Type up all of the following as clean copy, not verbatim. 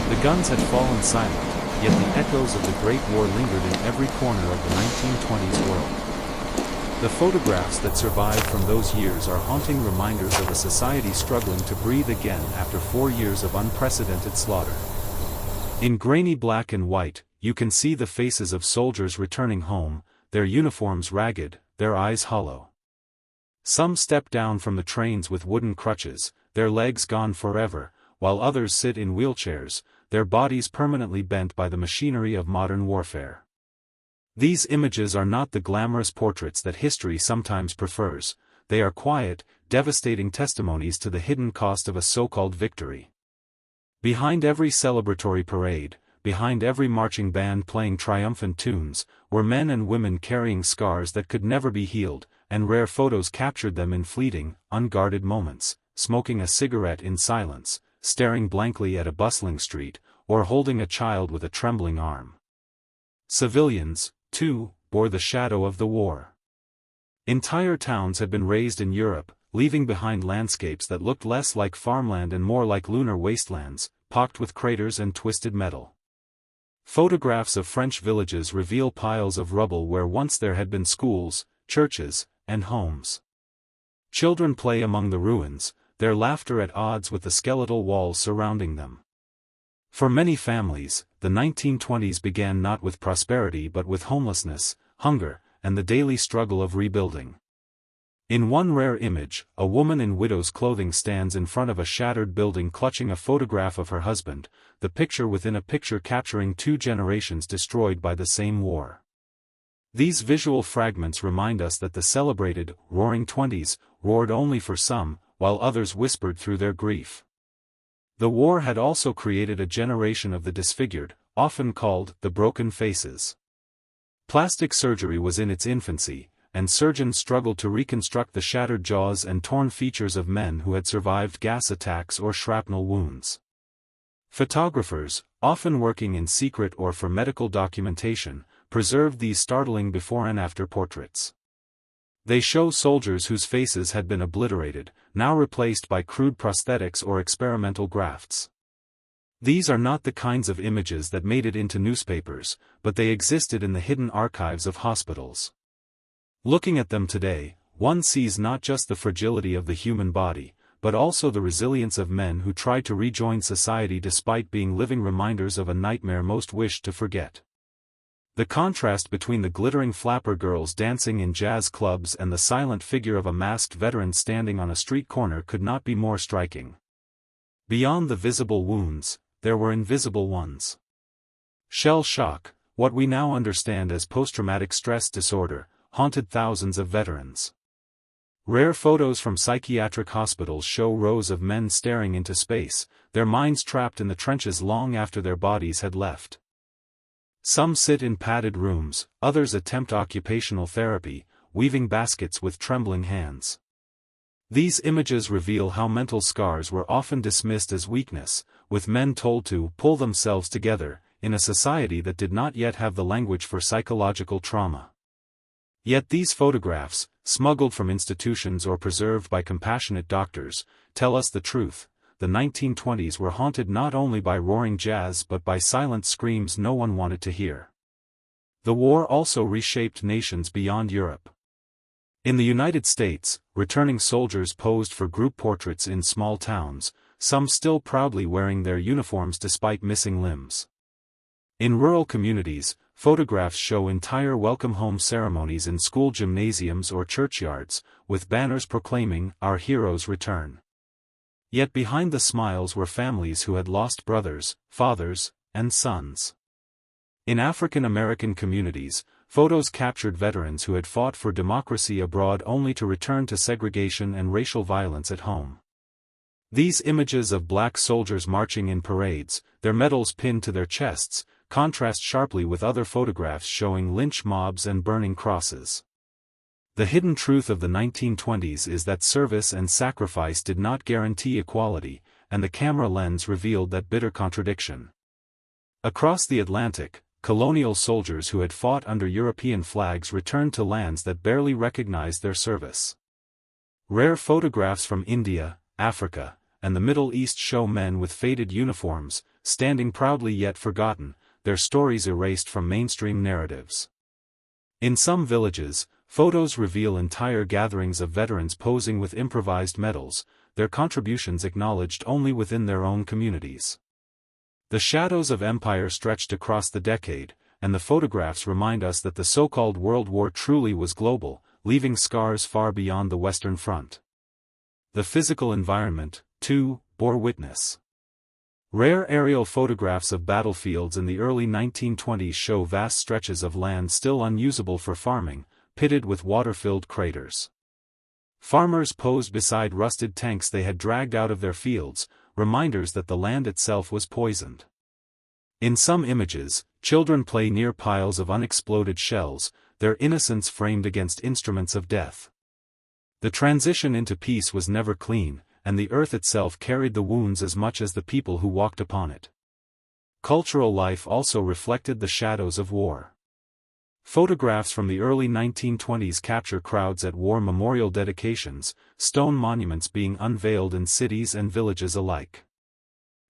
The guns had fallen silent, yet the echoes of the Great War lingered in every corner of the 1920s world. The photographs that survived from those years are haunting reminders of a society struggling to breathe again after 4 years of unprecedented slaughter. In grainy black and white, you can see the faces of soldiers returning home, their uniforms ragged, their eyes hollow. Some step down from the trains with wooden crutches, their legs gone forever, while others sit in wheelchairs, their bodies permanently bent by the machinery of modern warfare. These images are not the glamorous portraits that history sometimes prefers, they are quiet, devastating testimonies to the hidden cost of a so-called victory. Behind every celebratory parade, behind every marching band playing triumphant tunes, were men and women carrying scars that could never be healed, and rare photos captured them in fleeting, unguarded moments, smoking a cigarette in silence, staring blankly at a bustling street, or holding a child with a trembling arm. Civilians, too, bore the shadow of the war. Entire towns had been razed in Europe, leaving behind landscapes that looked less like farmland and more like lunar wastelands, pocked with craters and twisted metal. Photographs of French villages reveal piles of rubble where once there had been schools, churches, and homes. Children play among the ruins, their laughter at odds with the skeletal walls surrounding them. For many families, the 1920s began not with prosperity but with homelessness, hunger, and the daily struggle of rebuilding. In one rare image, a woman in widow's clothing stands in front of a shattered building clutching a photograph of her husband, the picture within a picture capturing 2 generations destroyed by the same war. These visual fragments remind us that the celebrated, roaring 20s, roared only for some, while others whispered through their grief. The war had also created a generation of the disfigured, often called the broken faces. Plastic surgery was in its infancy, and surgeons struggled to reconstruct the shattered jaws and torn features of men who had survived gas attacks or shrapnel wounds. Photographers, often working in secret or for medical documentation, preserved these startling before and after portraits. They show soldiers whose faces had been obliterated, now replaced by crude prosthetics or experimental grafts. These are not the kinds of images that made it into newspapers, but they existed in the hidden archives of hospitals. Looking at them today, one sees not just the fragility of the human body, but also the resilience of men who tried to rejoin society despite being living reminders of a nightmare most wished to forget. The contrast between the glittering flapper girls dancing in jazz clubs and the silent figure of a masked veteran standing on a street corner could not be more striking. Beyond the visible wounds, there were invisible ones. Shell shock, what we now understand as post-traumatic stress disorder, haunted thousands of veterans. Rare photos from psychiatric hospitals show rows of men staring into space, their minds trapped in the trenches long after their bodies had left. Some sit in padded rooms, others attempt occupational therapy, weaving baskets with trembling hands. These images reveal how mental scars were often dismissed as weakness, with men told to pull themselves together, in a society that did not yet have the language for psychological trauma. Yet these photographs, smuggled from institutions or preserved by compassionate doctors, tell us the truth. The 1920s were haunted not only by roaring jazz but by silent screams no one wanted to hear. The war also reshaped nations beyond Europe. In the United States, returning soldiers posed for group portraits in small towns, some still proudly wearing their uniforms despite missing limbs. In rural communities, photographs show entire welcome home ceremonies in school gymnasiums or churchyards, with banners proclaiming, "Our heroes return." Yet behind the smiles were families who had lost brothers, fathers, and sons. In African American communities, photos captured veterans who had fought for democracy abroad only to return to segregation and racial violence at home. These images of black soldiers marching in parades, their medals pinned to their chests, contrast sharply with other photographs showing lynch mobs and burning crosses. The hidden truth of the 1920s is that service and sacrifice did not guarantee equality, and the camera lens revealed that bitter contradiction. Across the Atlantic, colonial soldiers who had fought under European flags returned to lands that barely recognized their service. Rare photographs from India, Africa, and the Middle East show men with faded uniforms, standing proudly yet forgotten, their stories erased from mainstream narratives. In some villages, photos reveal entire gatherings of veterans posing with improvised medals, their contributions acknowledged only within their own communities. The shadows of empire stretched across the decade, and the photographs remind us that the so-called World War truly was global, leaving scars far beyond the Western Front. The physical environment, too, bore witness. Rare aerial photographs of battlefields in the early 1920s show vast stretches of land still unusable for farming, pitted with water-filled craters. Farmers posed beside rusted tanks they had dragged out of their fields, reminders that the land itself was poisoned. In some images, children play near piles of unexploded shells, their innocence framed against instruments of death. The transition into peace was never clean, and the earth itself carried the wounds as much as the people who walked upon it. Cultural life also reflected the shadows of war. Photographs from the early 1920s capture crowds at war memorial dedications, stone monuments being unveiled in cities and villages alike.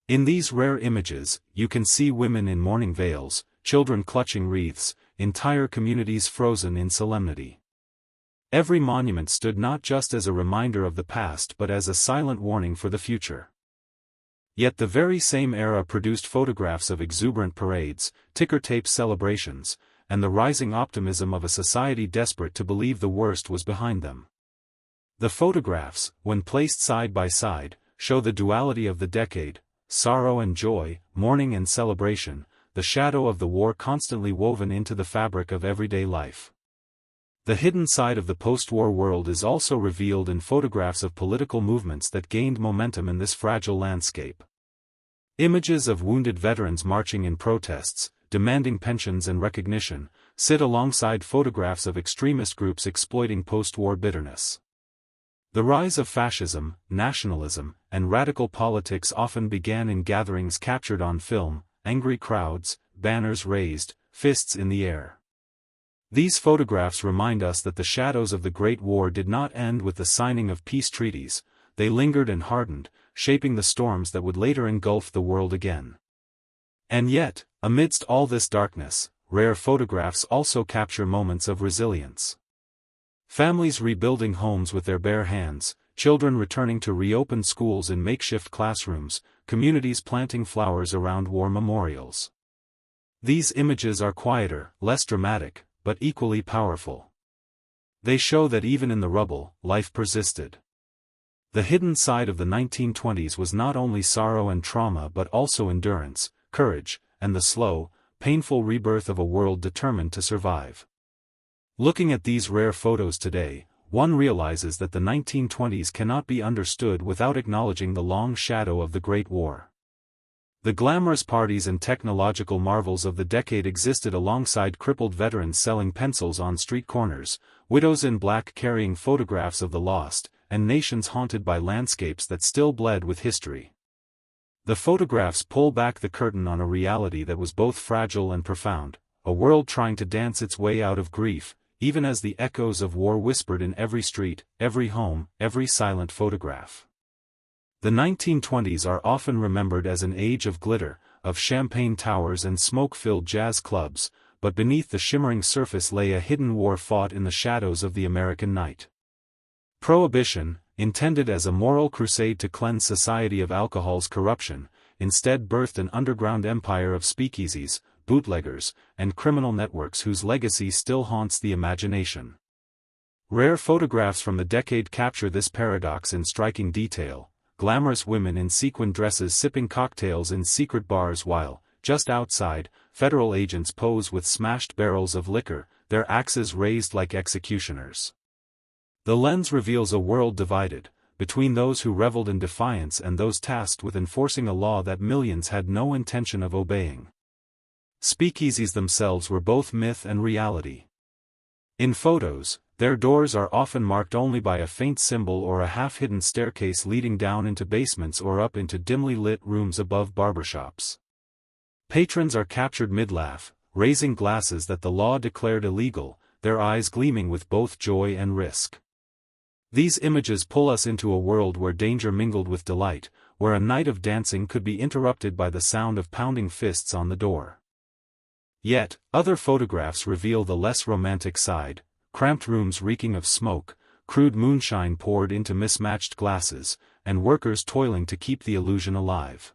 In these rare images, you can see women in mourning veils, children clutching wreaths, entire communities frozen in solemnity. Every monument stood not just as a reminder of the past but as a silent warning for the future. Yet the very same era produced photographs of exuberant parades, ticker-tape celebrations, and the rising optimism of a society desperate to believe the worst was behind them. The photographs, when placed side by side, show the duality of the decade, sorrow and joy, mourning and celebration, the shadow of the war constantly woven into the fabric of everyday life. The hidden side of the post-war world is also revealed in photographs of political movements that gained momentum in this fragile landscape. Images of wounded veterans marching in protests, demanding pensions and recognition, sit alongside photographs of extremist groups exploiting post-war bitterness. The rise of fascism, nationalism, and radical politics often began in gatherings captured on film, angry crowds, banners raised, fists in the air. These photographs remind us that the shadows of the Great War did not end with the signing of peace treaties, they lingered and hardened, shaping the storms that would later engulf the world again. And yet, amidst all this darkness, rare photographs also capture moments of resilience. Families rebuilding homes with their bare hands, children returning to reopen schools in makeshift classrooms, communities planting flowers around war memorials. These images are quieter, less dramatic, but equally powerful. They show that even in the rubble, life persisted. The hidden side of the 1920s was not only sorrow and trauma but also endurance, courage, and the slow, painful rebirth of a world determined to survive. Looking at these rare photos today, one realizes that the 1920s cannot be understood without acknowledging the long shadow of the Great War. The glamorous parties and technological marvels of the decade existed alongside crippled veterans selling pencils on street corners, widows in black carrying photographs of the lost, and nations haunted by landscapes that still bled with history. The photographs pull back the curtain on a reality that was both fragile and profound, a world trying to dance its way out of grief, even as the echoes of war whispered in every street, every home, every silent photograph. The 1920s are often remembered as an age of glitter, of champagne towers and smoke-filled jazz clubs, but beneath the shimmering surface lay a hidden war fought in the shadows of the American night. Prohibition, intended as a moral crusade to cleanse society of alcohol's corruption, instead birthed an underground empire of speakeasies, bootleggers, and criminal networks whose legacy still haunts the imagination. Rare photographs from the decade capture this paradox in striking detail. Glamorous women in sequin dresses sipping cocktails in secret bars while, just outside, federal agents pose with smashed barrels of liquor, their axes raised like executioners. The lens reveals a world divided, between those who reveled in defiance and those tasked with enforcing a law that millions had no intention of obeying. Speakeasies themselves were both myth and reality. In photos, their doors are often marked only by a faint symbol or a half-hidden staircase leading down into basements or up into dimly lit rooms above barbershops. Patrons are captured mid-laugh, raising glasses that the law declared illegal, their eyes gleaming with both joy and risk. These images pull us into a world where danger mingled with delight, where a night of dancing could be interrupted by the sound of pounding fists on the door. Yet, other photographs reveal the less romantic side: cramped rooms reeking of smoke, crude moonshine poured into mismatched glasses, and workers toiling to keep the illusion alive.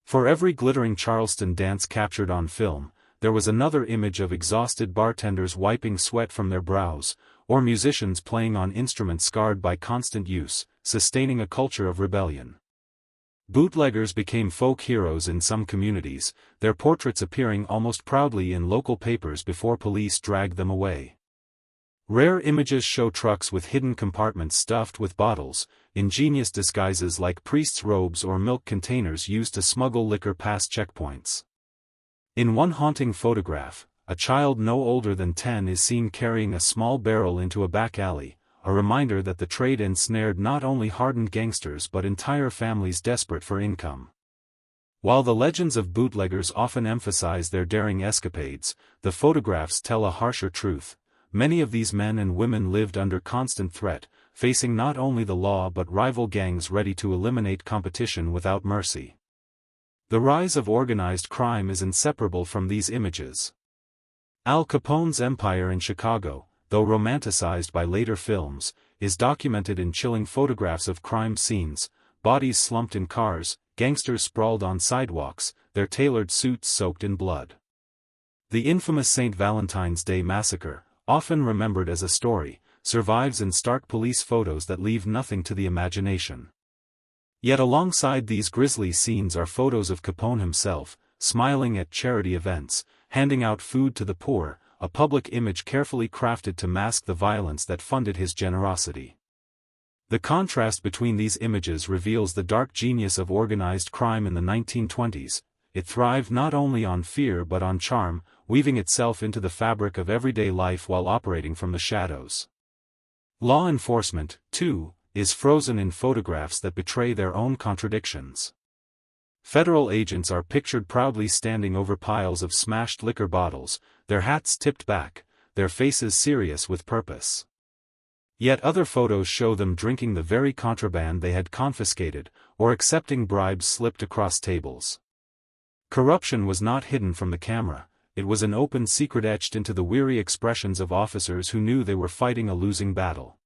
For every glittering Charleston dance captured on film, there was another image of exhausted bartenders wiping sweat from their brows, or musicians playing on instruments scarred by constant use, sustaining a culture of rebellion. Bootleggers became folk heroes in some communities, their portraits appearing almost proudly in local papers before police dragged them away. Rare images show trucks with hidden compartments stuffed with bottles, ingenious disguises like priests' robes or milk containers used to smuggle liquor past checkpoints. In one haunting photograph, a child no older than 10 is seen carrying a small barrel into a back alley, a reminder that the trade ensnared not only hardened gangsters but entire families desperate for income. While the legends of bootleggers often emphasize their daring escapades, the photographs tell a harsher truth. Many of these men and women lived under constant threat, facing not only the law but rival gangs ready to eliminate competition without mercy. The rise of organized crime is inseparable from these images. Al Capone's empire in Chicago, though romanticized by later films, is documented in chilling photographs of crime scenes: bodies slumped in cars, gangsters sprawled on sidewalks, their tailored suits soaked in blood. The infamous St. Valentine's Day massacre, often remembered as a story, survives in stark police photos that leave nothing to the imagination. Yet alongside these grisly scenes are photos of Capone himself, smiling at charity events, handing out food to the poor, a public image carefully crafted to mask the violence that funded his generosity. The contrast between these images reveals the dark genius of organized crime in the 1920s. It thrived not only on fear but on charm, weaving itself into the fabric of everyday life while operating from the shadows. Law enforcement, too, is frozen in photographs that betray their own contradictions. Federal agents are pictured proudly standing over piles of smashed liquor bottles, their hats tipped back, their faces serious with purpose. Yet other photos show them drinking the very contraband they had confiscated, or accepting bribes slipped across tables. Corruption was not hidden from the camera, it was an open secret etched into the weary expressions of officers who knew they were fighting a losing battle.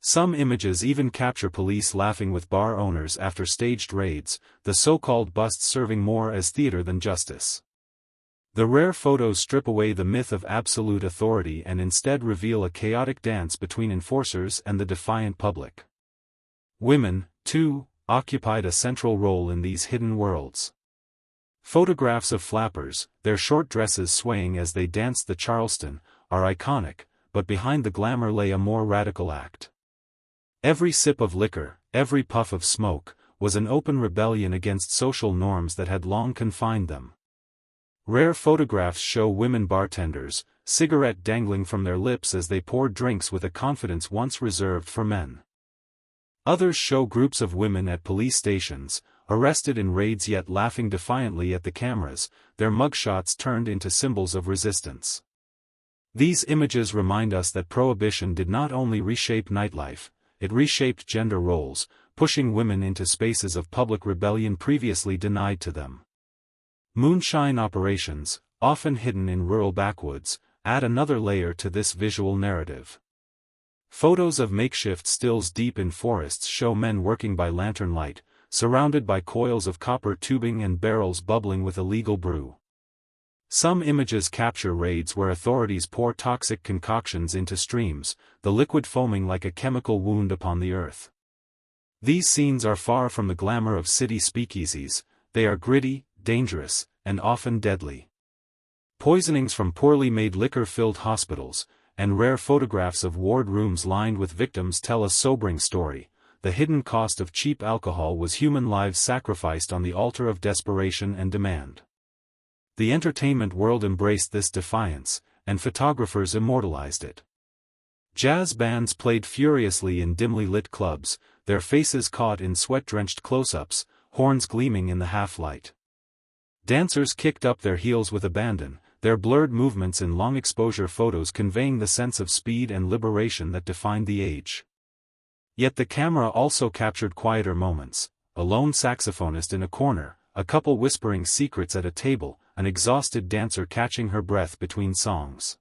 Some images even capture police laughing with bar owners after staged raids, the so-called busts serving more as theater than justice. The rare photos strip away the myth of absolute authority and instead reveal a chaotic dance between enforcers and the defiant public. Women, too, occupied a central role in these hidden worlds. Photographs of flappers, their short dresses swaying as they danced the Charleston, are iconic, but behind the glamour lay a more radical act. Every sip of liquor, every puff of smoke, was an open rebellion against social norms that had long confined them. Rare photographs show women bartenders, cigarette dangling from their lips as they poured drinks with a confidence once reserved for men. Others show groups of women at police stations, arrested in raids yet laughing defiantly at the cameras, their mugshots turned into symbols of resistance. These images remind us that Prohibition did not only reshape nightlife, it reshaped gender roles, pushing women into spaces of public rebellion previously denied to them. Moonshine operations, often hidden in rural backwoods, add another layer to this visual narrative. Photos of makeshift stills deep in forests show men working by lantern light, surrounded by coils of copper tubing and barrels bubbling with illegal brew. Some images capture raids where authorities pour toxic concoctions into streams, the liquid foaming like a chemical wound upon the earth. These scenes are far from the glamour of city speakeasies, they are gritty, dangerous, and often deadly. Poisonings from poorly made liquor-filled hospitals, and rare photographs of ward rooms lined with victims tell a sobering story. The hidden cost of cheap alcohol was human lives sacrificed on the altar of desperation and demand. The entertainment world embraced this defiance, and photographers immortalized it. Jazz bands played furiously in dimly lit clubs, their faces caught in sweat-drenched close-ups, horns gleaming in the half-light. Dancers kicked up their heels with abandon, their blurred movements in long-exposure photos conveying the sense of speed and liberation that defined the age. Yet the camera also captured quieter moments, a lone saxophonist in a corner, a couple whispering secrets at a table, an exhausted dancer catching her breath between songs.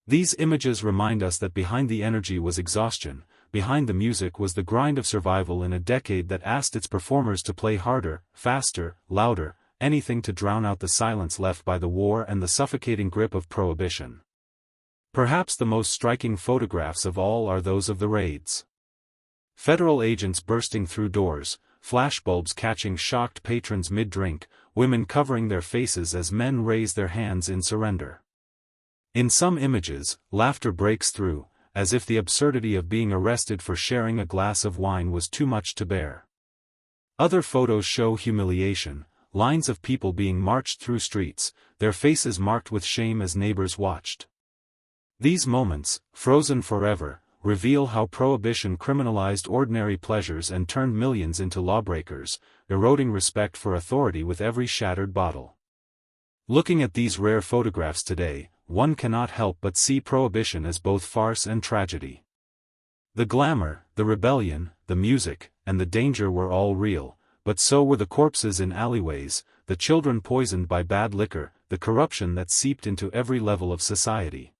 These images remind us that behind the energy was exhaustion, behind the music was the grind of survival in a decade that asked its performers to play harder, faster, louder, anything to drown out the silence left by the war and the suffocating grip of prohibition. Perhaps the most striking photographs of all are those of the raids. Federal agents bursting through doors, flashbulbs catching shocked patrons mid-drink, women covering their faces as men raise their hands in surrender. In some images, laughter breaks through, as if the absurdity of being arrested for sharing a glass of wine was too much to bear. Other photos show humiliation, lines of people being marched through streets, their faces marked with shame as neighbors watched. These moments, frozen forever, reveal how prohibition criminalized ordinary pleasures and turned millions into lawbreakers, eroding respect for authority with every shattered bottle. Looking at these rare photographs today, one cannot help but see prohibition as both farce and tragedy. The glamour, the rebellion, the music, and the danger were all real, but so were the corpses in alleyways, the children poisoned by bad liquor, the corruption that seeped into every level of society.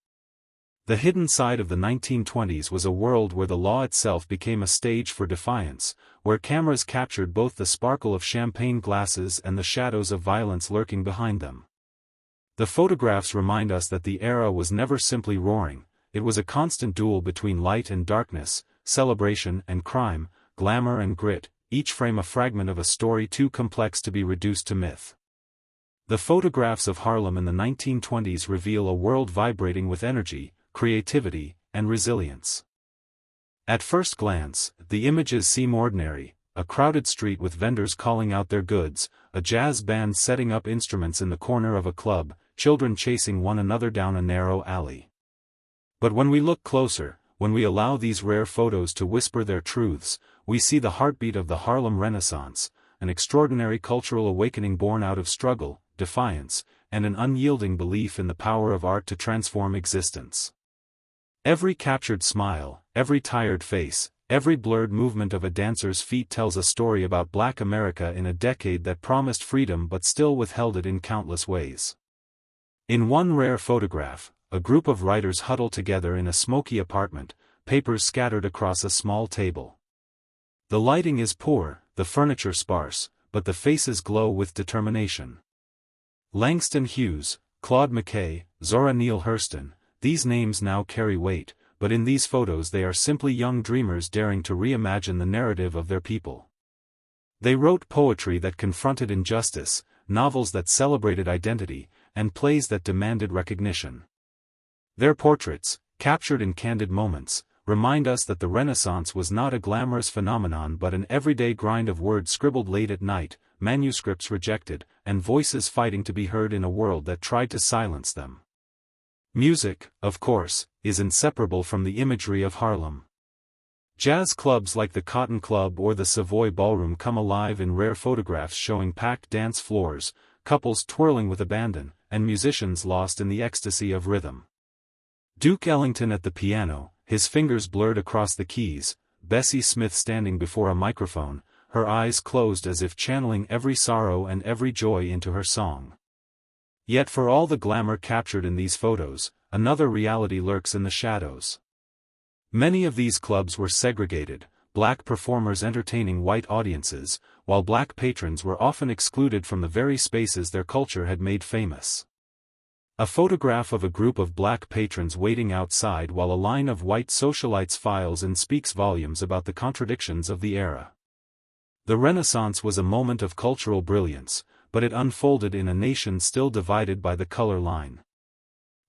The hidden side of the 1920s was a world where the law itself became a stage for defiance, where cameras captured both the sparkle of champagne glasses and the shadows of violence lurking behind them. The photographs remind us that the era was never simply roaring, it was a constant duel between light and darkness, celebration and crime, glamour and grit, each frame a fragment of a story too complex to be reduced to myth. The photographs of Harlem in the 1920s reveal a world vibrating with energy, creativity, and resilience. At first glance, the images seem ordinary, a crowded street with vendors calling out their goods, a jazz band setting up instruments in the corner of a club, children chasing one another down a narrow alley. But when we look closer, when we allow these rare photos to whisper their truths, we see the heartbeat of the Harlem Renaissance, an extraordinary cultural awakening born out of struggle, defiance, and an unyielding belief in the power of art to transform existence. Every captured smile, every tired face, every blurred movement of a dancer's feet tells a story about Black America in a decade that promised freedom but still withheld it in countless ways. In one rare photograph, a group of writers huddle together in a smoky apartment, papers scattered across a small table. The lighting is poor, the furniture sparse, but the faces glow with determination. Langston Hughes, Claude McKay, Zora Neale Hurston, these names now carry weight, but in these photos they are simply young dreamers daring to reimagine the narrative of their people. They wrote poetry that confronted injustice, novels that celebrated identity, and plays that demanded recognition. Their portraits, captured in candid moments, remind us that the Renaissance was not a glamorous phenomenon but an everyday grind of words scribbled late at night, manuscripts rejected, and voices fighting to be heard in a world that tried to silence them. Music, of course, is inseparable from the imagery of Harlem. Jazz clubs like the Cotton Club or the Savoy Ballroom come alive in rare photographs showing packed dance floors, couples twirling with abandon, and musicians lost in the ecstasy of rhythm. Duke Ellington at the piano, his fingers blurred across the keys, Bessie Smith standing before a microphone, her eyes closed as if channeling every sorrow and every joy into her song. Yet for all the glamour captured in these photos, another reality lurks in the shadows. Many of these clubs were segregated, black performers entertaining white audiences, while black patrons were often excluded from the very spaces their culture had made famous. A photograph of a group of black patrons waiting outside while a line of white socialites files in speaks volumes about the contradictions of the era. The Renaissance was a moment of cultural brilliance, but it unfolded in a nation still divided by the color line.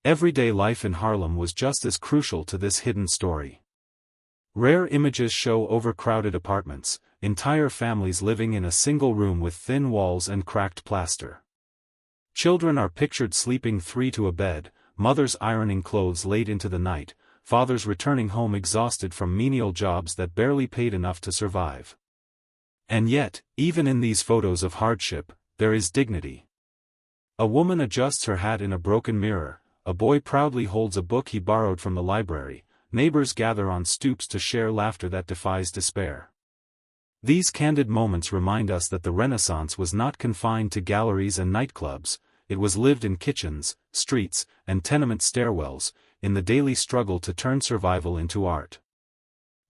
Everyday life in Harlem was just as crucial to this hidden story. Rare images show overcrowded apartments, entire families living in a single room with thin walls and cracked plaster. Children are pictured sleeping three to a bed, mothers ironing clothes late into the night, fathers returning home exhausted from menial jobs that barely paid enough to survive. And yet, even in these photos of hardship, there is dignity. A woman adjusts her hat in a broken mirror, a boy proudly holds a book he borrowed from the library, neighbors gather on stoops to share laughter that defies despair. These candid moments remind us that the Renaissance was not confined to galleries and nightclubs, it was lived in kitchens, streets, and tenement stairwells, in the daily struggle to turn survival into art.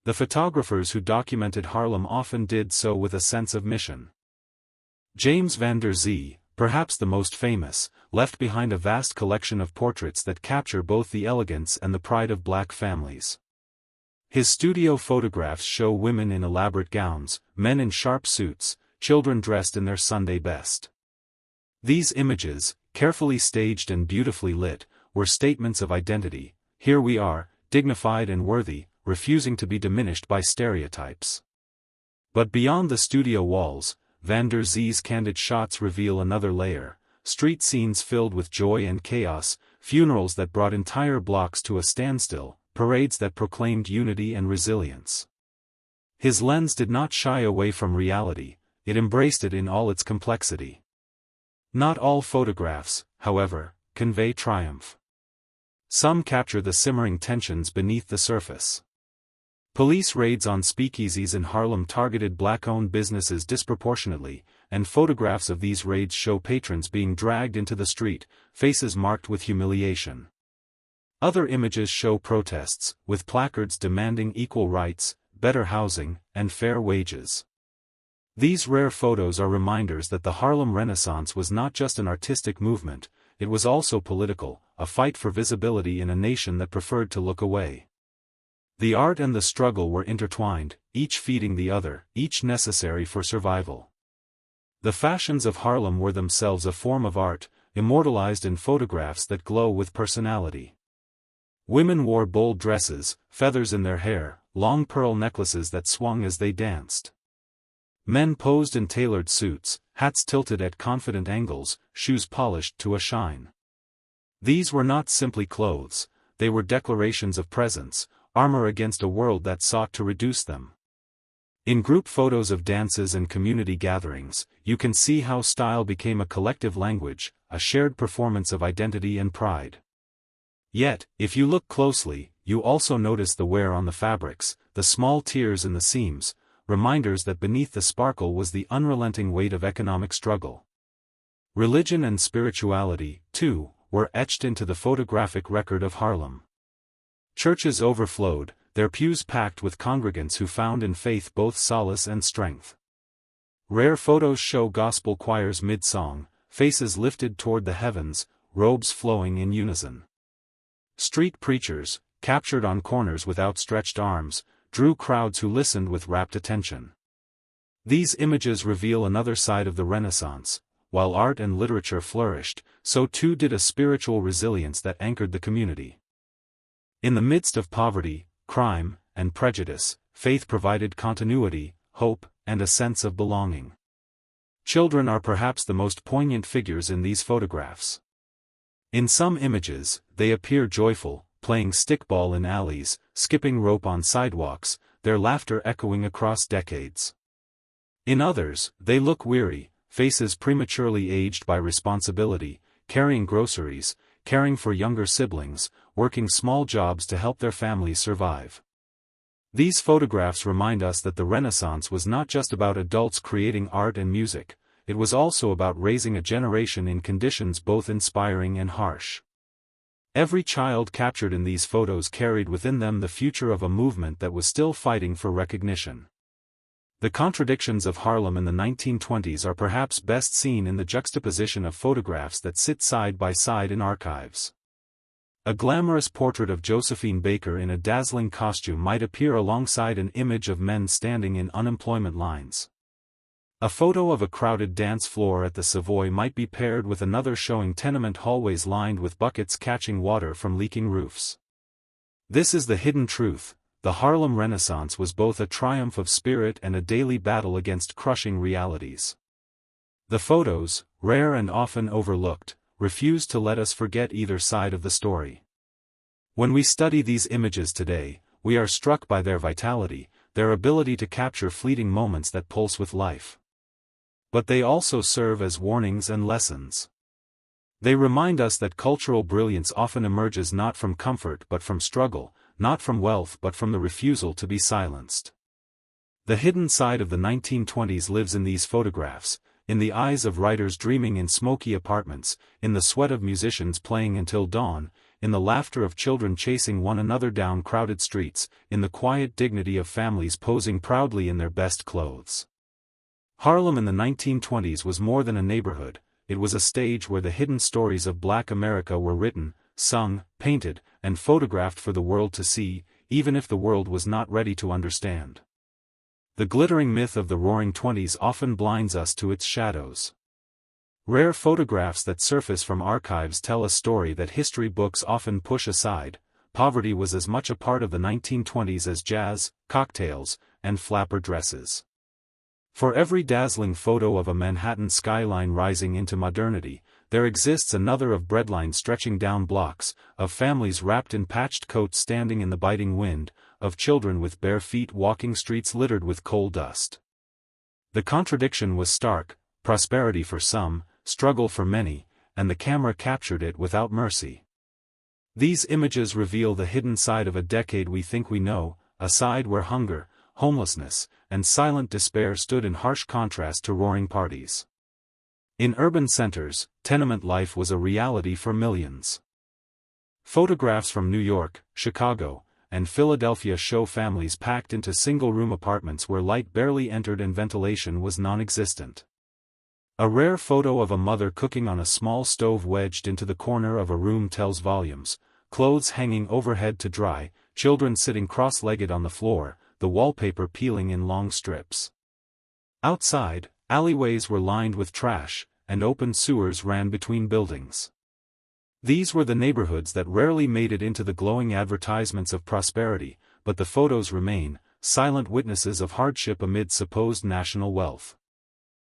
The photographers who documented Harlem often did so with a sense of mission. James van der Zee, perhaps the most famous, left behind a vast collection of portraits that capture both the elegance and the pride of black families. His studio photographs show women in elaborate gowns, men in sharp suits, children dressed in their Sunday best. These images, carefully staged and beautifully lit, were statements of identity. Here we are, dignified and worthy, refusing to be diminished by stereotypes. But beyond the studio walls, Van der Zee's candid shots reveal another layer: street scenes filled with joy and chaos, funerals that brought entire blocks to a standstill, parades that proclaimed unity and resilience. His lens did not shy away from reality, it embraced it in all its complexity. Not all photographs, however, convey triumph. Some capture the simmering tensions beneath the surface. Police raids on speakeasies in Harlem targeted black-owned businesses disproportionately, and photographs of these raids show patrons being dragged into the street, faces marked with humiliation. Other images show protests, with placards demanding equal rights, better housing, and fair wages. These rare photos are reminders that the Harlem Renaissance was not just an artistic movement, it was also political, a fight for visibility in a nation that preferred to look away. The art and the struggle were intertwined, each feeding the other, each necessary for survival. The fashions of Harlem were themselves a form of art, immortalized in photographs that glow with personality. Women wore bold dresses, feathers in their hair, long pearl necklaces that swung as they danced. Men posed in tailored suits, hats tilted at confident angles, shoes polished to a shine. These were not simply clothes, they were declarations of presence, armor against a world that sought to reduce them. In group photos of dances and community gatherings, you can see how style became a collective language, a shared performance of identity and pride. Yet, if you look closely, you also notice the wear on the fabrics, the small tears in the seams, reminders that beneath the sparkle was the unrelenting weight of economic struggle. Religion and spirituality, too, were etched into the photographic record of Harlem. Churches overflowed, their pews packed with congregants who found in faith both solace and strength. Rare photos show gospel choirs mid-song, faces lifted toward the heavens, robes flowing in unison. Street preachers, captured on corners with outstretched arms, drew crowds who listened with rapt attention. These images reveal another side of the Renaissance. While art and literature flourished, so too did a spiritual resilience that anchored the community. In the midst of poverty, crime, and prejudice, faith provided continuity, hope, and a sense of belonging. Children are perhaps the most poignant figures in these photographs. In some images, they appear joyful, playing stickball in alleys, skipping rope on sidewalks, their laughter echoing across decades. In others, they look weary, faces prematurely aged by responsibility, carrying groceries, caring for younger siblings, working small jobs to help their families survive. These photographs remind us that the Renaissance was not just about adults creating art and music, it was also about raising a generation in conditions both inspiring and harsh. Every child captured in these photos carried within them the future of a movement that was still fighting for recognition. The contradictions of Harlem in the 1920s are perhaps best seen in the juxtaposition of photographs that sit side by side in archives. A glamorous portrait of Josephine Baker in a dazzling costume might appear alongside an image of men standing in unemployment lines. A photo of a crowded dance floor at the Savoy might be paired with another showing tenement hallways lined with buckets catching water from leaking roofs. This is the hidden truth. The Harlem Renaissance was both a triumph of spirit and a daily battle against crushing realities. The photos, rare and often overlooked, refuse to let us forget either side of the story. When we study these images today, we are struck by their vitality, their ability to capture fleeting moments that pulse with life. But they also serve as warnings and lessons. They remind us that cultural brilliance often emerges not from comfort but from struggle, not from wealth but from the refusal to be silenced. The hidden side of the 1920s lives in these photographs, in the eyes of writers dreaming in smoky apartments, in the sweat of musicians playing until dawn, in the laughter of children chasing one another down crowded streets, in the quiet dignity of families posing proudly in their best clothes. Harlem in the 1920s was more than a neighborhood, it was a stage where the hidden stories of Black America were written, sung, painted, and photographed for the world to see, even if the world was not ready to understand. The glittering myth of the Roaring Twenties often blinds us to its shadows. Rare photographs that surface from archives tell a story that history books often push aside. Poverty was as much a part of the 1920s as jazz, cocktails, and flapper dresses. For every dazzling photo of a Manhattan skyline rising into modernity, there exists another of breadlines stretching down blocks, of families wrapped in patched coats standing in the biting wind, of children with bare feet walking streets littered with coal dust. The contradiction was stark: prosperity for some, struggle for many, and the camera captured it without mercy. These images reveal the hidden side of a decade we think we know, a side where hunger, homelessness, and silent despair stood in harsh contrast to roaring parties. In urban centers, tenement life was a reality for millions. Photographs from New York, Chicago, and Philadelphia show families packed into single-room apartments where light barely entered and ventilation was non-existent. A rare photo of a mother cooking on a small stove wedged into the corner of a room tells volumes, clothes hanging overhead to dry, children sitting cross-legged on the floor, the wallpaper peeling in long strips. Outside, alleyways were lined with trash, and open sewers ran between buildings. These were the neighborhoods that rarely made it into the glowing advertisements of prosperity, but the photos remain, silent witnesses of hardship amid supposed national wealth.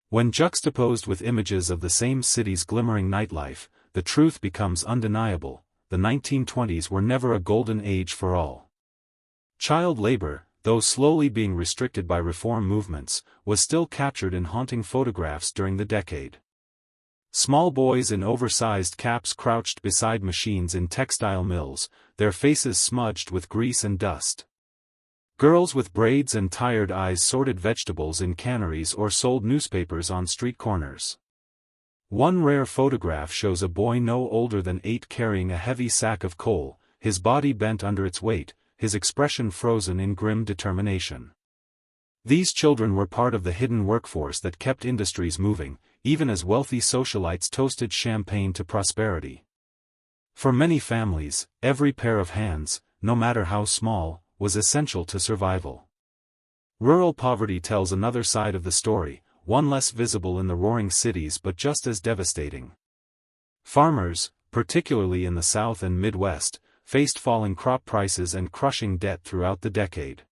When juxtaposed with images of the same city's glimmering nightlife, the truth becomes undeniable: the 1920s were never a golden age for all. Child labor, though slowly being restricted by reform movements, was still captured in haunting photographs during the decade. Small boys in oversized caps crouched beside machines in textile mills, their faces smudged with grease and dust. Girls with braids and tired eyes sorted vegetables in canneries or sold newspapers on street corners. One rare photograph shows a boy no older than 8 carrying a heavy sack of coal, his body bent under its weight, his expression frozen in grim determination. These children were part of the hidden workforce that kept industries moving, even as wealthy socialites toasted champagne to prosperity. For many families, every pair of hands, no matter how small, was essential to survival. Rural poverty tells another side of the story, one less visible in the roaring cities but just as devastating. Farmers, particularly in the South and Midwest, faced falling crop prices and crushing debt throughout the decade.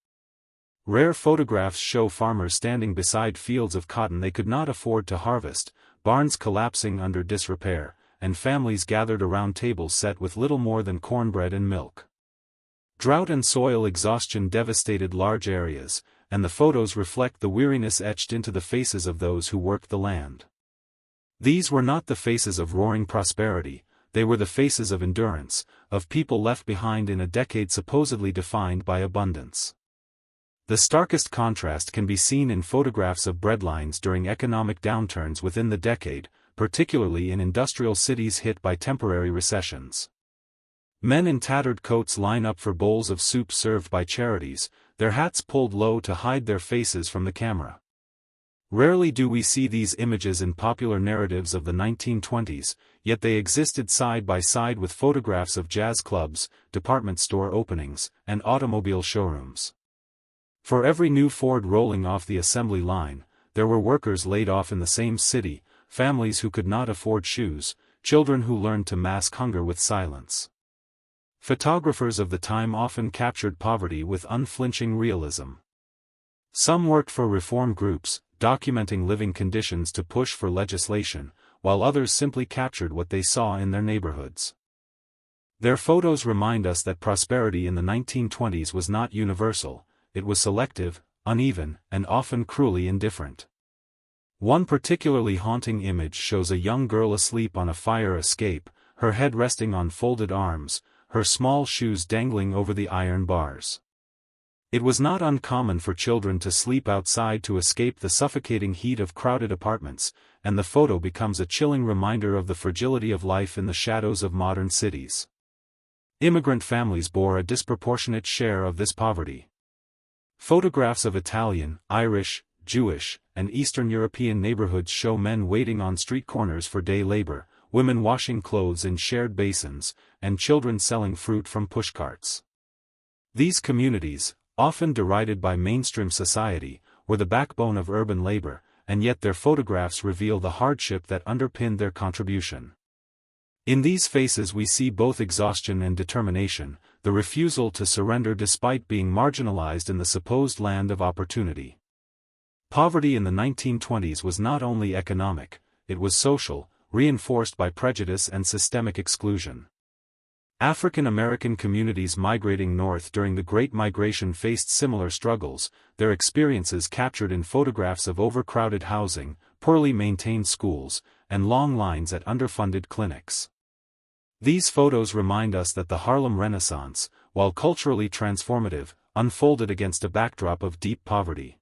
Rare photographs show farmers standing beside fields of cotton they could not afford to harvest, barns collapsing under disrepair, and families gathered around tables set with little more than cornbread and milk. Drought and soil exhaustion devastated large areas, and the photos reflect the weariness etched into the faces of those who worked the land. These were not the faces of roaring prosperity, they were the faces of endurance, of people left behind in a decade supposedly defined by abundance. The starkest contrast can be seen in photographs of breadlines during economic downturns within the decade, particularly in industrial cities hit by temporary recessions. Men in tattered coats line up for bowls of soup served by charities, their hats pulled low to hide their faces from the camera. Rarely do we see these images in popular narratives of the 1920s, yet they existed side by side with photographs of jazz clubs, department store openings, and automobile showrooms. For every new Ford rolling off the assembly line, there were workers laid off in the same city, families who could not afford shoes, children who learned to mask hunger with silence. Photographers of the time often captured poverty with unflinching realism. Some worked for reform groups, documenting living conditions to push for legislation, while others simply captured what they saw in their neighborhoods. Their photos remind us that prosperity in the 1920s was not universal, it was selective, uneven, and often cruelly indifferent. One particularly haunting image shows a young girl asleep on a fire escape, her head resting on folded arms, her small shoes dangling over the iron bars. It was not uncommon for children to sleep outside to escape the suffocating heat of crowded apartments, and the photo becomes a chilling reminder of the fragility of life in the shadows of modern cities. Immigrant families bore a disproportionate share of this poverty. Photographs of Italian, Irish, Jewish, and Eastern European neighborhoods show men waiting on street corners for day labor, women washing clothes in shared basins, and children selling fruit from pushcarts. These communities, often derided by mainstream society, were the backbone of urban labor, and yet their photographs reveal the hardship that underpinned their contribution. In these faces we see both exhaustion and determination, the refusal to surrender despite being marginalized in the supposed land of opportunity. Poverty in the 1920s was not only economic, it was social, reinforced by prejudice and systemic exclusion. African American communities migrating north during the Great Migration faced similar struggles, their experiences captured in photographs of overcrowded housing, poorly maintained schools, and long lines at underfunded clinics. These photos remind us that the Harlem Renaissance, while culturally transformative, unfolded against a backdrop of deep poverty.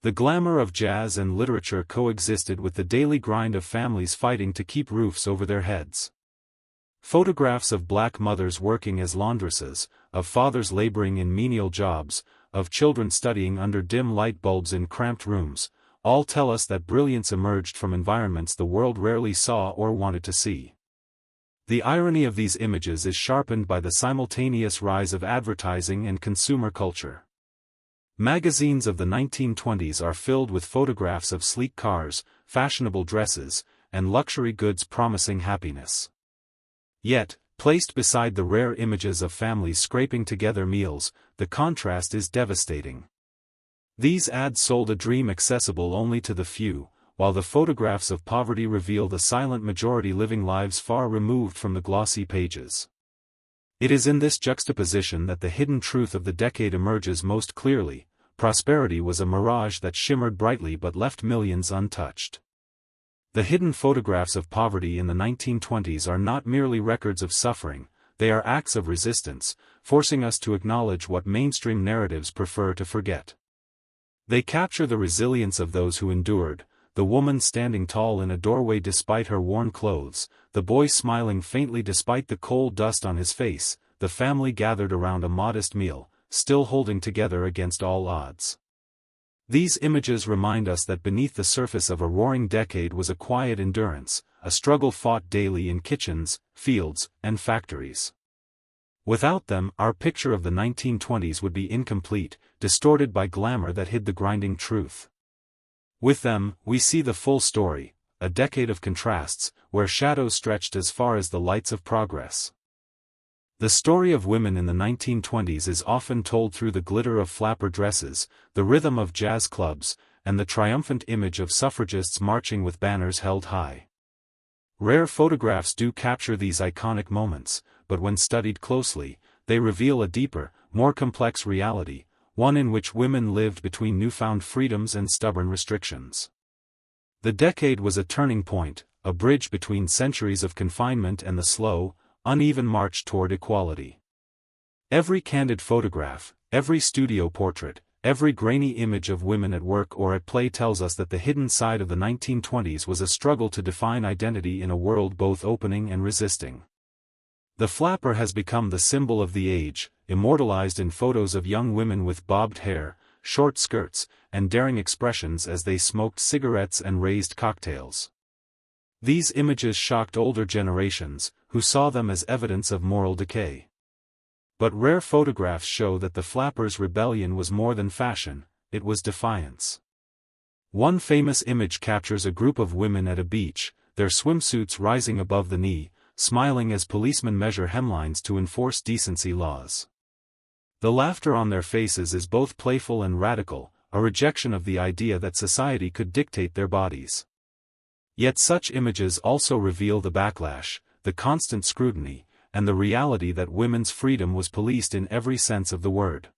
The glamour of jazz and literature coexisted with the daily grind of families fighting to keep roofs over their heads. Photographs of black mothers working as laundresses, of fathers laboring in menial jobs, of children studying under dim light bulbs in cramped rooms, all tell us that brilliance emerged from environments the world rarely saw or wanted to see. The irony of these images is sharpened by the simultaneous rise of advertising and consumer culture. Magazines of the 1920s are filled with photographs of sleek cars, fashionable dresses, and luxury goods promising happiness. Yet, placed beside the rare images of families scraping together meals, the contrast is devastating. These ads sold a dream accessible only to the few, while the photographs of poverty reveal the silent majority living lives far removed from the glossy pages. It is in this juxtaposition that the hidden truth of the decade emerges most clearly: prosperity was a mirage that shimmered brightly but left millions untouched. The hidden photographs of poverty in the 1920s are not merely records of suffering, they are acts of resistance, forcing us to acknowledge what mainstream narratives prefer to forget. They capture the resilience of those who endured: the woman standing tall in a doorway despite her worn clothes, the boy smiling faintly despite the coal dust on his face, the family gathered around a modest meal, still holding together against all odds. These images remind us that beneath the surface of a roaring decade was a quiet endurance, a struggle fought daily in kitchens, fields, and factories. Without them, our picture of the 1920s would be incomplete, distorted by glamour that hid the grinding truth. With them, we see the full story, a decade of contrasts, where shadows stretched as far as the lights of progress. The story of women in the 1920s is often told through the glitter of flapper dresses, the rhythm of jazz clubs, and the triumphant image of suffragists marching with banners held high. Rare photographs do capture these iconic moments, but when studied closely, they reveal a deeper, more complex reality, one in which women lived between newfound freedoms and stubborn restrictions. The decade was a turning point, a bridge between centuries of confinement and the slow, uneven march toward equality. Every candid photograph, every studio portrait, every grainy image of women at work or at play tells us that the hidden side of the 1920s was a struggle to define identity in a world both opening and resisting. The flapper has become the symbol of the age, immortalized in photos of young women with bobbed hair, short skirts, and daring expressions as they smoked cigarettes and raised cocktails. These images shocked older generations, who saw them as evidence of moral decay. But rare photographs show that the flapper's rebellion was more than fashion, it was defiance. One famous image captures a group of women at a beach, their swimsuits rising above the knee, smiling as policemen measure hemlines to enforce decency laws. The laughter on their faces is both playful and radical, a rejection of the idea that society could dictate their bodies. Yet such images also reveal the backlash, the constant scrutiny, and the reality that women's freedom was policed in every sense of the word.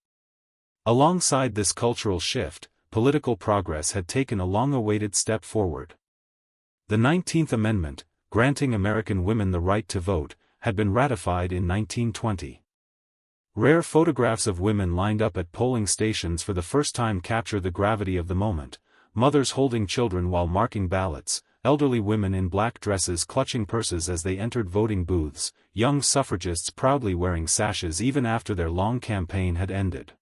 Alongside this cultural shift, political progress had taken a long-awaited step forward. The 19th Amendment, granting American women the right to vote, had been ratified in 1920. Rare photographs of women lined up at polling stations for the first time capture the gravity of the moment: mothers holding children while marking ballots, elderly women in black dresses clutching purses as they entered voting booths, young suffragists proudly wearing sashes even after their long campaign had ended.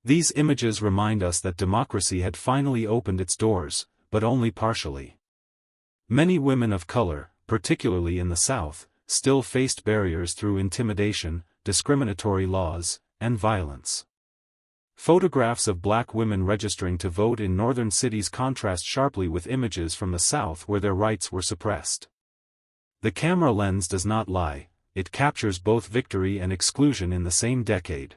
These images remind us that democracy had finally opened its doors, but only partially. Many women of color, particularly in the South, still faced barriers through intimidation, discriminatory laws, and violence. Photographs of black women registering to vote in northern cities contrast sharply with images from the South where their rights were suppressed. The camera lens does not lie, it captures both victory and exclusion in the same decade.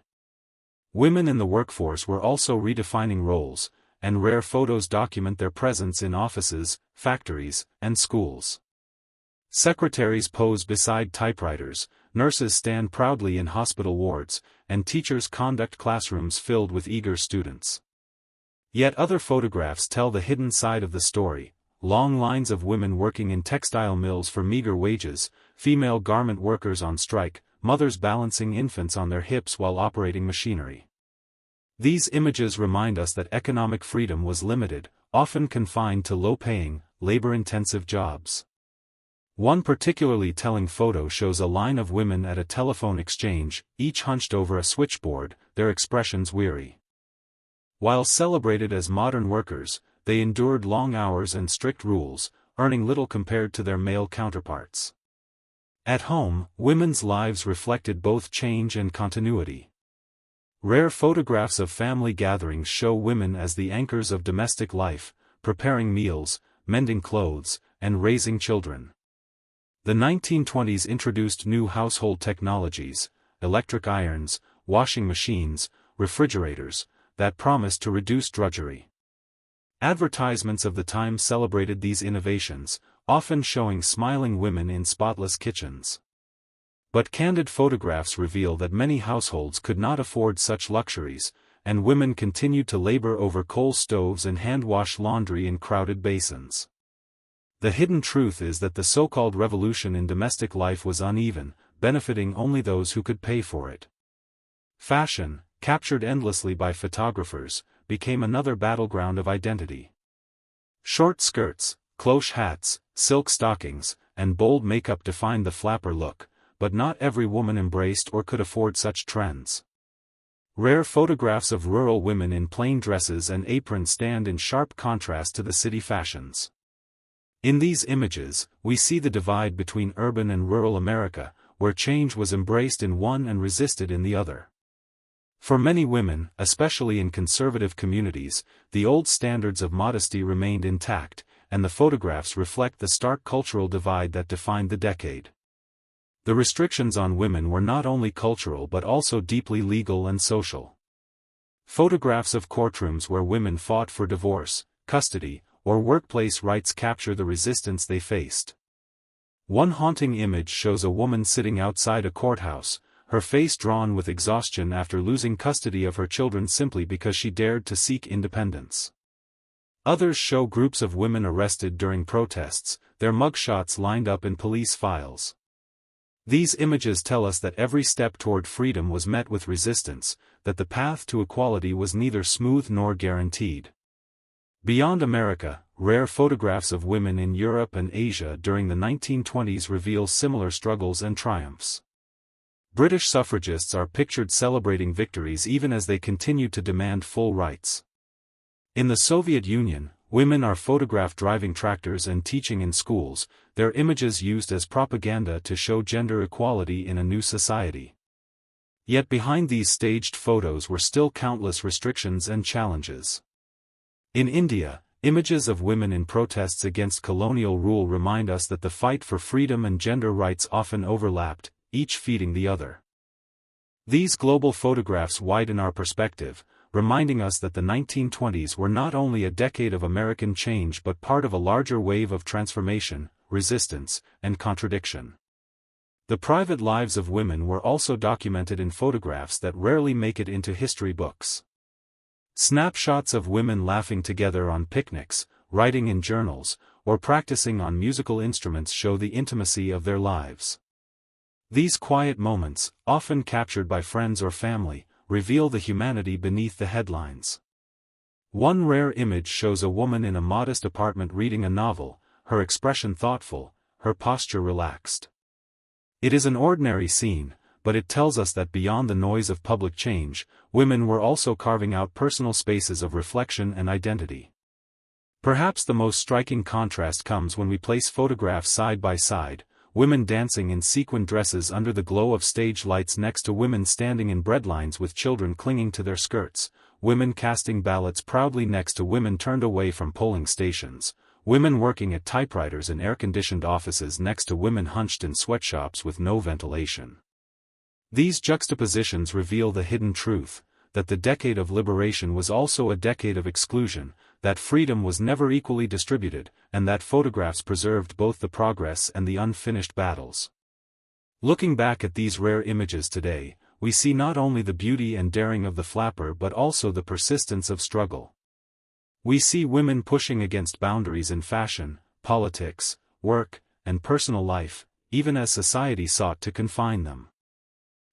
Women in the workforce were also redefining roles, and rare photos document their presence in offices, factories, and schools. Secretaries pose beside typewriters, nurses stand proudly in hospital wards, and teachers conduct classrooms filled with eager students. Yet other photographs tell the hidden side of the story: long lines of women working in textile mills for meager wages, female garment workers on strike, mothers balancing infants on their hips while operating machinery. These images remind us that economic freedom was limited, often confined to low-paying, labor-intensive jobs. One particularly telling photo shows a line of women at a telephone exchange, each hunched over a switchboard, their expressions weary. While celebrated as modern workers, they endured long hours and strict rules, earning little compared to their male counterparts. At home, women's lives reflected both change and continuity. Rare photographs of family gatherings show women as the anchors of domestic life, preparing meals, mending clothes, and raising children. The 1920s introduced new household technologies, electric irons, washing machines, refrigerators, that promised to reduce drudgery. Advertisements of the time celebrated these innovations, often showing smiling women in spotless kitchens. But candid photographs reveal that many households could not afford such luxuries, and women continued to labor over coal stoves and hand-wash laundry in crowded basins. The hidden truth is that the so-called revolution in domestic life was uneven, benefiting only those who could pay for it. Fashion, captured endlessly by photographers, became another battleground of identity. Short skirts, cloche hats, silk stockings, and bold makeup defined the flapper look, but not every woman embraced or could afford such trends. Rare photographs of rural women in plain dresses and aprons stand in sharp contrast to the city fashions. In these images, we see the divide between urban and rural America, where change was embraced in one and resisted in the other. For many women, especially in conservative communities, the old standards of modesty remained intact, and the photographs reflect the stark cultural divide that defined the decade. The restrictions on women were not only cultural but also deeply legal and social. Photographs of courtrooms where women fought for divorce, custody, or workplace rights capture the resistance they faced. One haunting image shows a woman sitting outside a courthouse, her face drawn with exhaustion after losing custody of her children simply because she dared to seek independence. Others show groups of women arrested during protests, their mugshots lined up in police files. These images tell us that every step toward freedom was met with resistance, that the path to equality was neither smooth nor guaranteed. Beyond America, rare photographs of women in Europe and Asia during the 1920s reveal similar struggles and triumphs. British suffragists are pictured celebrating victories even as they continue to demand full rights. In the Soviet Union, women are photographed driving tractors and teaching in schools, their images used as propaganda to show gender equality in a new society. Yet behind these staged photos were still countless restrictions and challenges. In India, images of women in protests against colonial rule remind us that the fight for freedom and gender rights often overlapped, each feeding the other. These global photographs widen our perspective, reminding us that the 1920s were not only a decade of American change but part of a larger wave of transformation, resistance, and contradiction. The private lives of women were also documented in photographs that rarely make it into history books. Snapshots of women laughing together on picnics, writing in journals, or practicing on musical instruments show the intimacy of their lives. These quiet moments, often captured by friends or family, reveal the humanity beneath the headlines. One rare image shows a woman in a modest apartment reading a novel, her expression thoughtful, her posture relaxed. It is an ordinary scene, but it tells us that beyond the noise of public change, women were also carving out personal spaces of reflection and identity. Perhaps the most striking contrast comes when we place photographs side by side, women dancing in sequin dresses under the glow of stage lights next to women standing in breadlines with children clinging to their skirts, women casting ballots proudly next to women turned away from polling stations, women working at typewriters in air-conditioned offices next to women hunched in sweatshops with no ventilation. These juxtapositions reveal the hidden truth, that the decade of liberation was also a decade of exclusion, that freedom was never equally distributed, and that photographs preserved both the progress and the unfinished battles. Looking back at these rare images today, we see not only the beauty and daring of the flapper but also the persistence of struggle. We see women pushing against boundaries in fashion, politics, work, and personal life, even as society sought to confine them.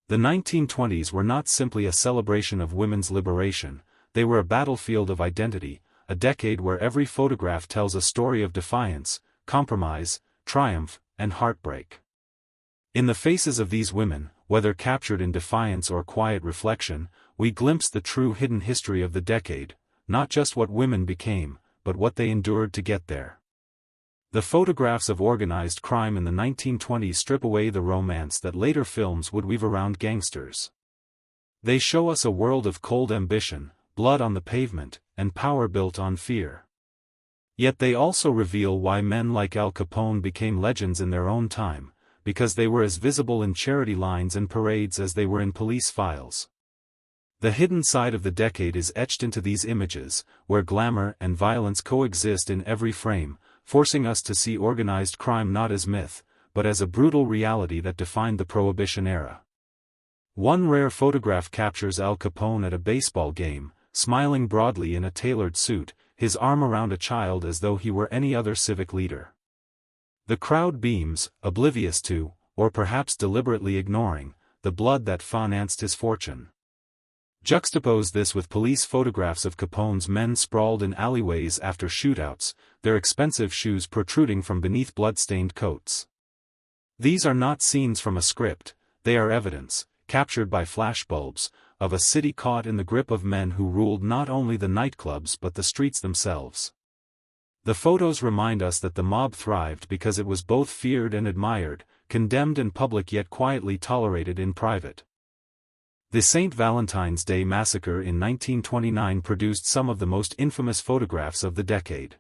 The 1920s were not simply a celebration of women's liberation, they were a battlefield of identity, a decade where every photograph tells a story of defiance, compromise, triumph, and heartbreak. In the faces of these women, whether captured in defiance or quiet reflection, we glimpse the true hidden history of the decade, not just what women became, but what they endured to get there. The photographs of organized crime in the 1920s strip away the romance that later films would weave around gangsters. They show us a world of cold ambition, blood on the pavement, and power built on fear. Yet they also reveal why men like Al Capone became legends in their own time, because they were as visible in charity lines and parades as they were in police files. The hidden side of the decade is etched into these images, where glamour and violence coexist in every frame, forcing us to see organized crime not as myth, but as a brutal reality that defined the Prohibition era. One rare photograph captures Al Capone at a baseball game, smiling broadly in a tailored suit, his arm around a child as though he were any other civic leader. The crowd beams, oblivious to, or perhaps deliberately ignoring, the blood that financed his fortune. Juxtapose this with police photographs of Capone's men sprawled in alleyways after shootouts, their expensive shoes protruding from beneath blood-stained coats. These are not scenes from a script, they are evidence, captured by flashbulbs, of a city caught in the grip of men who ruled not only the nightclubs but the streets themselves. The photos remind us that the mob thrived because it was both feared and admired, condemned in public yet quietly tolerated in private. The St. Valentine's Day Massacre in 1929 produced some of the most infamous photographs of the decade.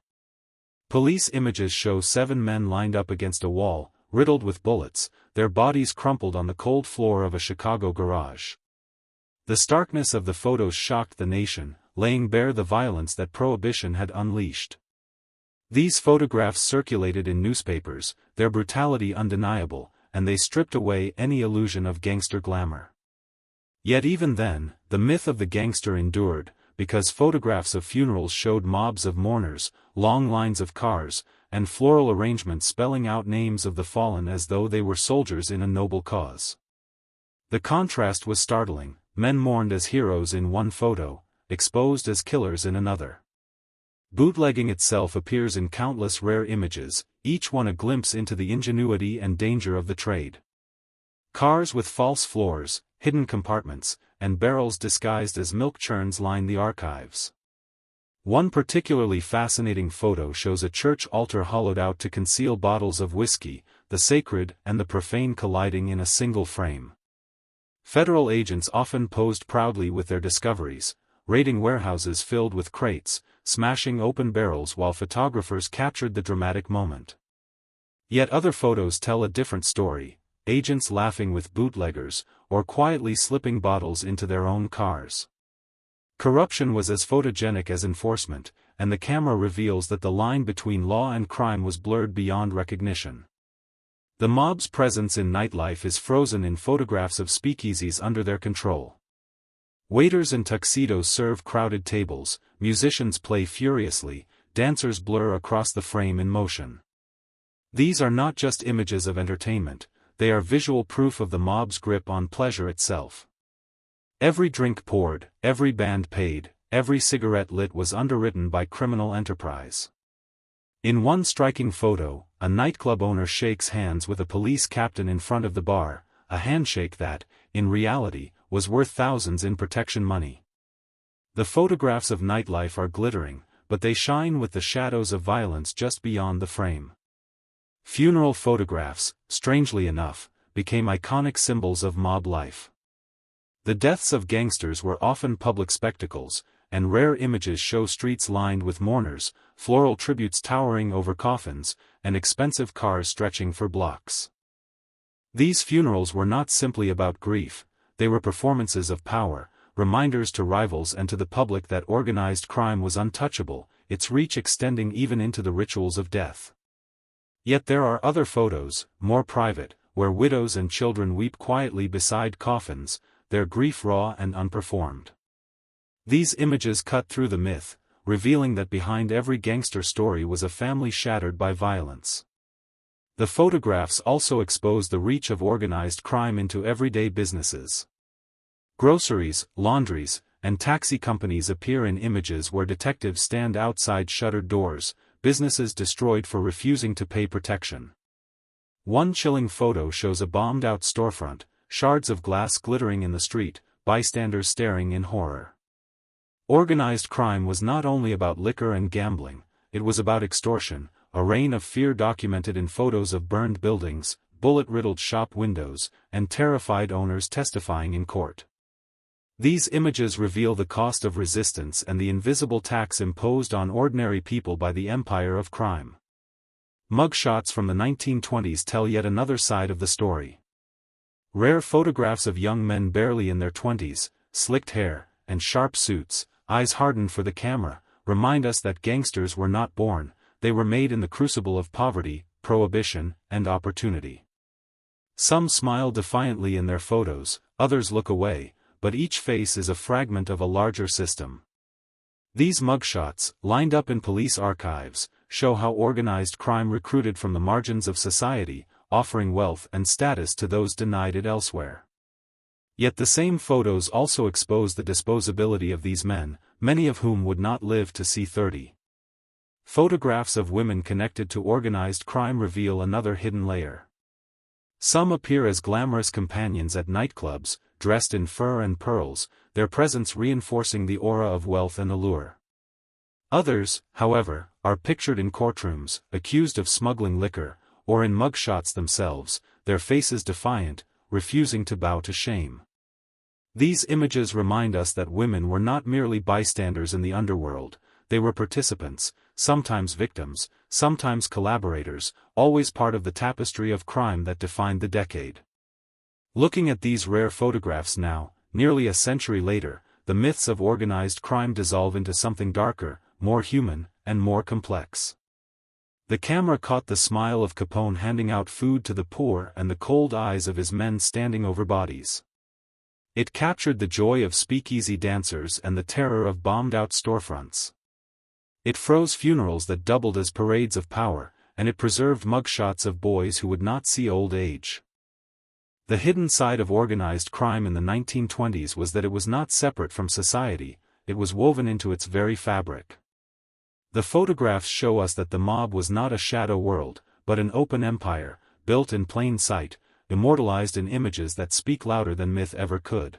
Police images show 7 men lined up against a wall, riddled with bullets, their bodies crumpled on the cold floor of a Chicago garage. The starkness of the photos shocked the nation, laying bare the violence that Prohibition had unleashed. These photographs circulated in newspapers, their brutality undeniable, and they stripped away any illusion of gangster glamour. Yet even then, the myth of the gangster endured, because photographs of funerals showed mobs of mourners, long lines of cars, and floral arrangements spelling out names of the fallen as though they were soldiers in a noble cause. The contrast was startling. Men mourned as heroes in one photo, exposed as killers in another. Bootlegging itself appears in countless rare images, each one a glimpse into the ingenuity and danger of the trade. Cars with false floors, hidden compartments, and barrels disguised as milk churns line the archives. One particularly fascinating photo shows a church altar hollowed out to conceal bottles of whiskey, the sacred and the profane colliding in a single frame. Federal agents often posed proudly with their discoveries, raiding warehouses filled with crates, smashing open barrels while photographers captured the dramatic moment. Yet other photos tell a different story, agents laughing with bootleggers, or quietly slipping bottles into their own cars. Corruption was as photogenic as enforcement, and the camera reveals that the line between law and crime was blurred beyond recognition. The mob's presence in nightlife is frozen in photographs of speakeasies under their control. Waiters in tuxedos serve crowded tables, musicians play furiously, dancers blur across the frame in motion. These are not just images of entertainment, they are visual proof of the mob's grip on pleasure itself. Every drink poured, every band paid, every cigarette lit was underwritten by criminal enterprise. In one striking photo, a nightclub owner shakes hands with a police captain in front of the bar, a handshake that, in reality, was worth thousands in protection money. The photographs of nightlife are glittering, but they shine with the shadows of violence just beyond the frame. Funeral photographs, strangely enough, became iconic symbols of mob life. The deaths of gangsters were often public spectacles, and rare images show streets lined with mourners, floral tributes towering over coffins, and expensive cars stretching for blocks. These funerals were not simply about grief, they were performances of power, reminders to rivals and to the public that organized crime was untouchable, its reach extending even into the rituals of death. Yet there are other photos, more private, where widows and children weep quietly beside coffins, their grief raw and unperformed. These images cut through the myth, revealing that behind every gangster story was a family shattered by violence. The photographs also expose the reach of organized crime into everyday businesses. Groceries, laundries, and taxi companies appear in images where detectives stand outside shuttered doors, businesses destroyed for refusing to pay protection. One chilling photo shows a bombed-out storefront, shards of glass glittering in the street, bystanders staring in horror. Organized crime was not only about liquor and gambling, it was about extortion, a reign of fear documented in photos of burned buildings, bullet-riddled shop windows, and terrified owners testifying in court. These images reveal the cost of resistance and the invisible tax imposed on ordinary people by the empire of crime. Mugshots from the 1920s tell yet another side of the story. Rare photographs of young men barely in their 20s, slicked hair, and sharp suits, eyes hardened for the camera, remind us that gangsters were not born, they were made in the crucible of poverty, prohibition, and opportunity. Some smile defiantly in their photos, others look away, but each face is a fragment of a larger system. These mugshots, lined up in police archives, show how organized crime recruited from the margins of society, offering wealth and status to those denied it elsewhere. Yet the same photos also expose the disposability of these men, many of whom would not live to see 30. Photographs of women connected to organized crime reveal another hidden layer. Some appear as glamorous companions at nightclubs, dressed in fur and pearls, their presence reinforcing the aura of wealth and allure. Others, however, are pictured in courtrooms, accused of smuggling liquor, or in mugshots themselves, their faces defiant, refusing to bow to shame. These images remind us that women were not merely bystanders in the underworld, they were participants, sometimes victims, sometimes collaborators, always part of the tapestry of crime that defined the decade. Looking at these rare photographs now, nearly a century later, the myths of organized crime dissolve into something darker, more human, and more complex. The camera caught the smile of Capone handing out food to the poor and the cold eyes of his men standing over bodies. It captured the joy of speakeasy dancers and the terror of bombed-out storefronts. It froze funerals that doubled as parades of power, and it preserved mugshots of boys who would not see old age. The hidden side of organized crime in the 1920s was that it was not separate from society, it was woven into its very fabric. The photographs show us that the mob was not a shadow world, but an open empire, built in plain sight, immortalized in images that speak louder than myth ever could.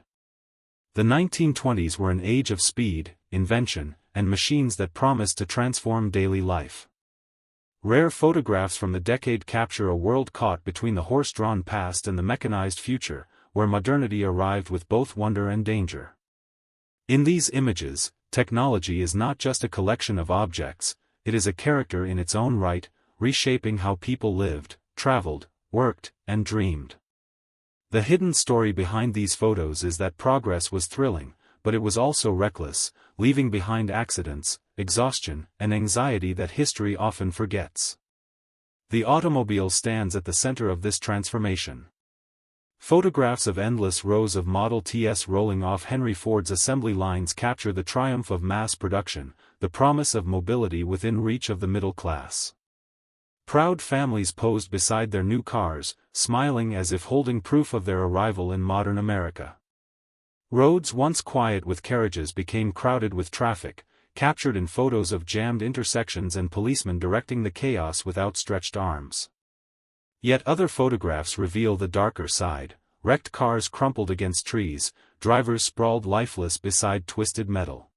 The 1920s were an age of speed, invention, and machines that promised to transform daily life. Rare photographs from the decade capture a world caught between the horse-drawn past and the mechanized future, where modernity arrived with both wonder and danger. In these images, technology is not just a collection of objects, it is a character in its own right, reshaping how people lived, traveled, worked, and dreamed. The hidden story behind these photos is that progress was thrilling, but it was also reckless, leaving behind accidents, exhaustion, and anxiety that history often forgets. The automobile stands at the center of this transformation. Photographs of endless rows of Model Ts rolling off Henry Ford's assembly lines capture the triumph of mass production, the promise of mobility within reach of the middle class. Proud families posed beside their new cars, smiling as if holding proof of their arrival in modern America. Roads once quiet with carriages became crowded with traffic, captured in photos of jammed intersections and policemen directing the chaos with outstretched arms. Yet other photographs reveal the darker side: wrecked cars crumpled against trees, drivers sprawled lifeless beside twisted metal.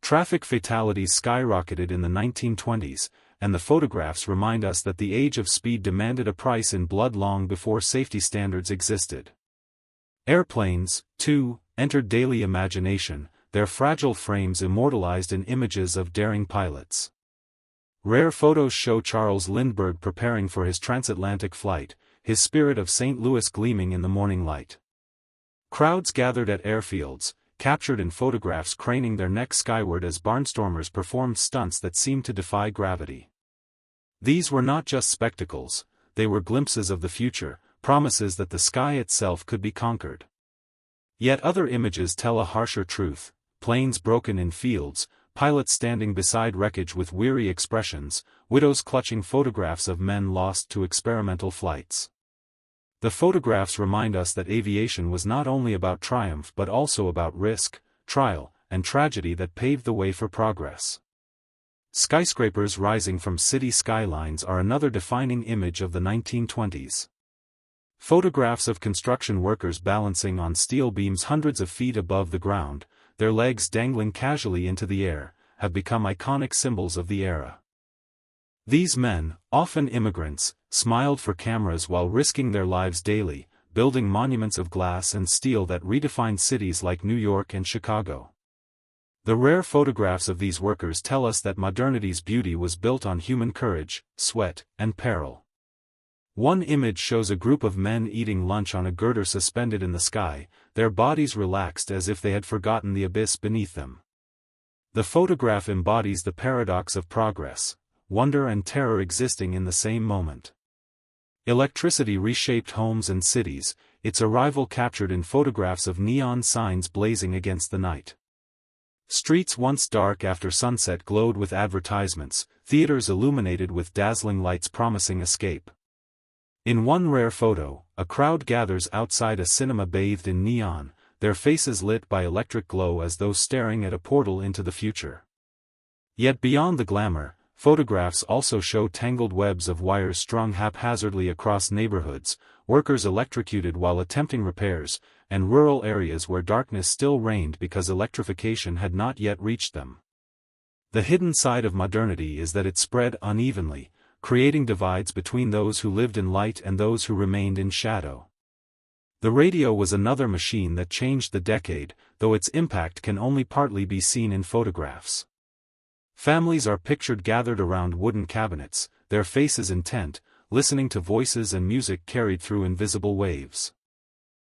Traffic fatalities skyrocketed in the 1920s, and the photographs remind us that the age of speed demanded a price in blood long before safety standards existed. Airplanes, too, entered daily imagination, their fragile frames immortalized in images of daring pilots. Rare photos show Charles Lindbergh preparing for his transatlantic flight, his Spirit of St. Louis gleaming in the morning light. Crowds gathered at airfields, captured in photographs craning their necks skyward as barnstormers performed stunts that seemed to defy gravity. These were not just spectacles, they were glimpses of the future, promises that the sky itself could be conquered. Yet other images tell a harsher truth: planes broken in fields, pilots standing beside wreckage with weary expressions, widows clutching photographs of men lost to experimental flights. The photographs remind us that aviation was not only about triumph but also about risk, trial, and tragedy that paved the way for progress. Skyscrapers rising from city skylines are another defining image of the 1920s. Photographs of construction workers balancing on steel beams hundreds of feet above the ground, their legs dangling casually into the air, have become iconic symbols of the era. These men, often immigrants, smiled for cameras while risking their lives daily, building monuments of glass and steel that redefined cities like New York and Chicago. The rare photographs of these workers tell us that modernity's beauty was built on human courage, sweat, and peril. One image shows a group of men eating lunch on a girder suspended in the sky, their bodies relaxed as if they had forgotten the abyss beneath them. The photograph embodies the paradox of progress, wonder and terror existing in the same moment. Electricity reshaped homes and cities, its arrival captured in photographs of neon signs blazing against the night. Streets once dark after sunset glowed with advertisements, theaters illuminated with dazzling lights promising escape. In one rare photo, a crowd gathers outside a cinema bathed in neon, their faces lit by electric glow as though staring at a portal into the future. Yet beyond the glamour, photographs also show tangled webs of wires strung haphazardly across neighborhoods, workers electrocuted while attempting repairs, and rural areas where darkness still reigned because electrification had not yet reached them. The hidden side of modernity is that it spread unevenly, creating divides between those who lived in light and those who remained in shadow. The radio was another machine that changed the decade, though its impact can only partly be seen in photographs. Families are pictured gathered around wooden cabinets, their faces intent, listening to voices and music carried through invisible waves.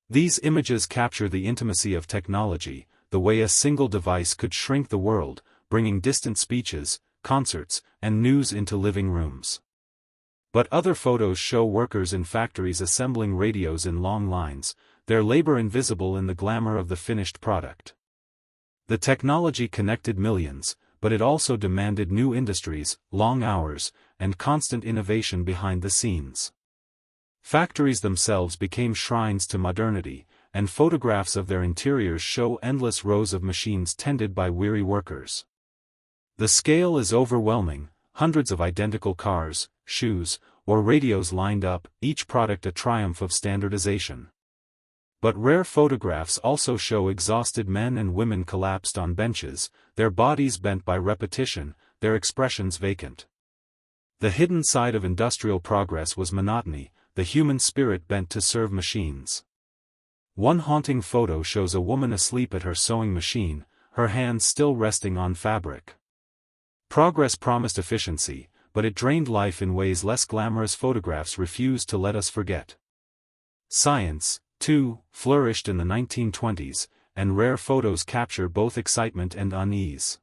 These images capture the intimacy of technology, the way a single device could shrink the world, bringing distant speeches, concerts, and news into living rooms. But other photos show workers in factories assembling radios in long lines, their labor invisible in the glamour of the finished product. The technology connected millions, but it also demanded new industries, long hours, and constant innovation behind the scenes. Factories themselves became shrines to modernity, and photographs of their interiors show endless rows of machines tended by weary workers. The scale is overwhelming: hundreds of identical cars, shoes, or radios lined up, each product a triumph of standardization. But rare photographs also show exhausted men and women collapsed on benches, their bodies bent by repetition, their expressions vacant. The hidden side of industrial progress was monotony, the human spirit bent to serve machines. One haunting photo shows a woman asleep at her sewing machine, her hands still resting on fabric. Progress promised efficiency, but it drained life in ways less glamorous photographs refuse to let us forget. Science, too, flourished in the 1920s, and rare photos capture both excitement and unease.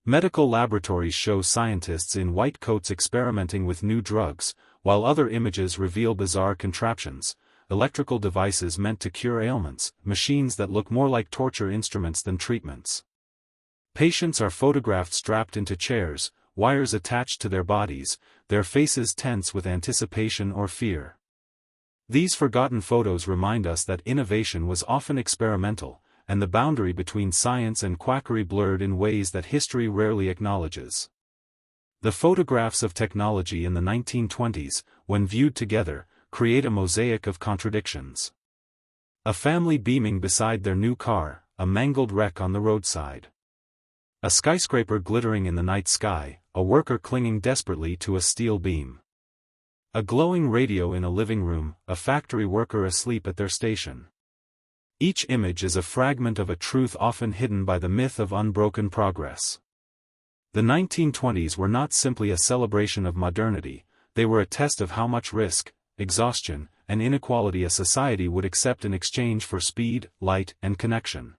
Medical laboratories show scientists in white coats experimenting with new drugs, while other images reveal bizarre contraptions, electrical devices meant to cure ailments, machines that look more like torture instruments than treatments. Patients are photographed strapped into chairs, wires attached to their bodies, their faces tense with anticipation or fear. These forgotten photos remind us that innovation was often experimental, and the boundary between science and quackery blurred in ways that history rarely acknowledges. The photographs of technology in the 1920s, when viewed together, create a mosaic of contradictions. A family beaming beside their new car, a mangled wreck on the roadside. A skyscraper glittering in the night sky, a worker clinging desperately to a steel beam. A glowing radio in a living room, a factory worker asleep at their station. Each image is a fragment of a truth often hidden by the myth of unbroken progress. The 1920s were not simply a celebration of modernity, they were a test of how much risk, exhaustion, and inequality a society would accept in exchange for speed, light, and connection.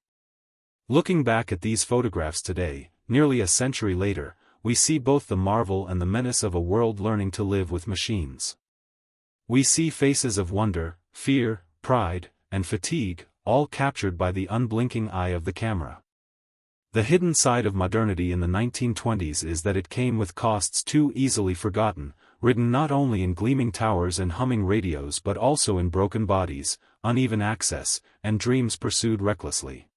Looking back at these photographs today, nearly a century later, we see both the marvel and the menace of a world learning to live with machines. We see faces of wonder, fear, pride, and fatigue, all captured by the unblinking eye of the camera. The hidden side of modernity in the 1920s is that it came with costs too easily forgotten, ridden not only in gleaming towers and humming radios but also in broken bodies, uneven access, and dreams pursued recklessly.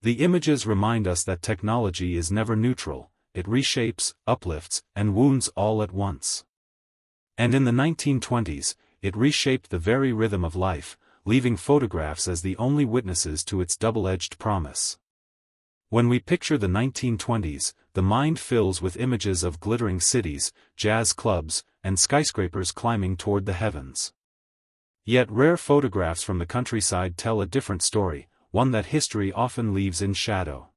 The images remind us that technology is never neutral, it reshapes, uplifts, and wounds all at once. And in the 1920s, it reshaped the very rhythm of life, leaving photographs as the only witnesses to its double-edged promise. When we picture the 1920s, the mind fills with images of glittering cities, jazz clubs, and skyscrapers climbing toward the heavens. Yet rare photographs from the countryside tell a different story, one that history often leaves in shadow.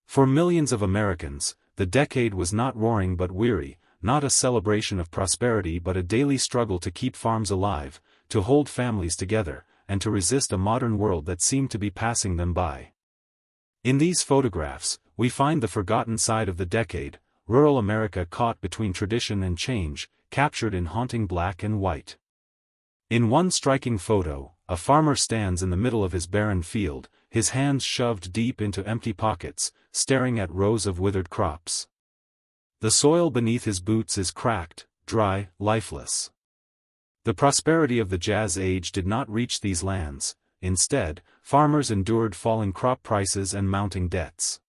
For millions of Americans, the decade was not roaring but weary, not a celebration of prosperity but a daily struggle to keep farms alive, to hold families together, and to resist a modern world that seemed to be passing them by. In these photographs, we find the forgotten side of the decade, rural America caught between tradition and change, captured in haunting black and white. In one striking photo, a farmer stands in the middle of his barren field, his hands shoved deep into empty pockets, staring at rows of withered crops. The soil beneath his boots is cracked, dry, lifeless. The prosperity of the Jazz Age did not reach these lands. Instead, farmers endured falling crop prices and mounting debts.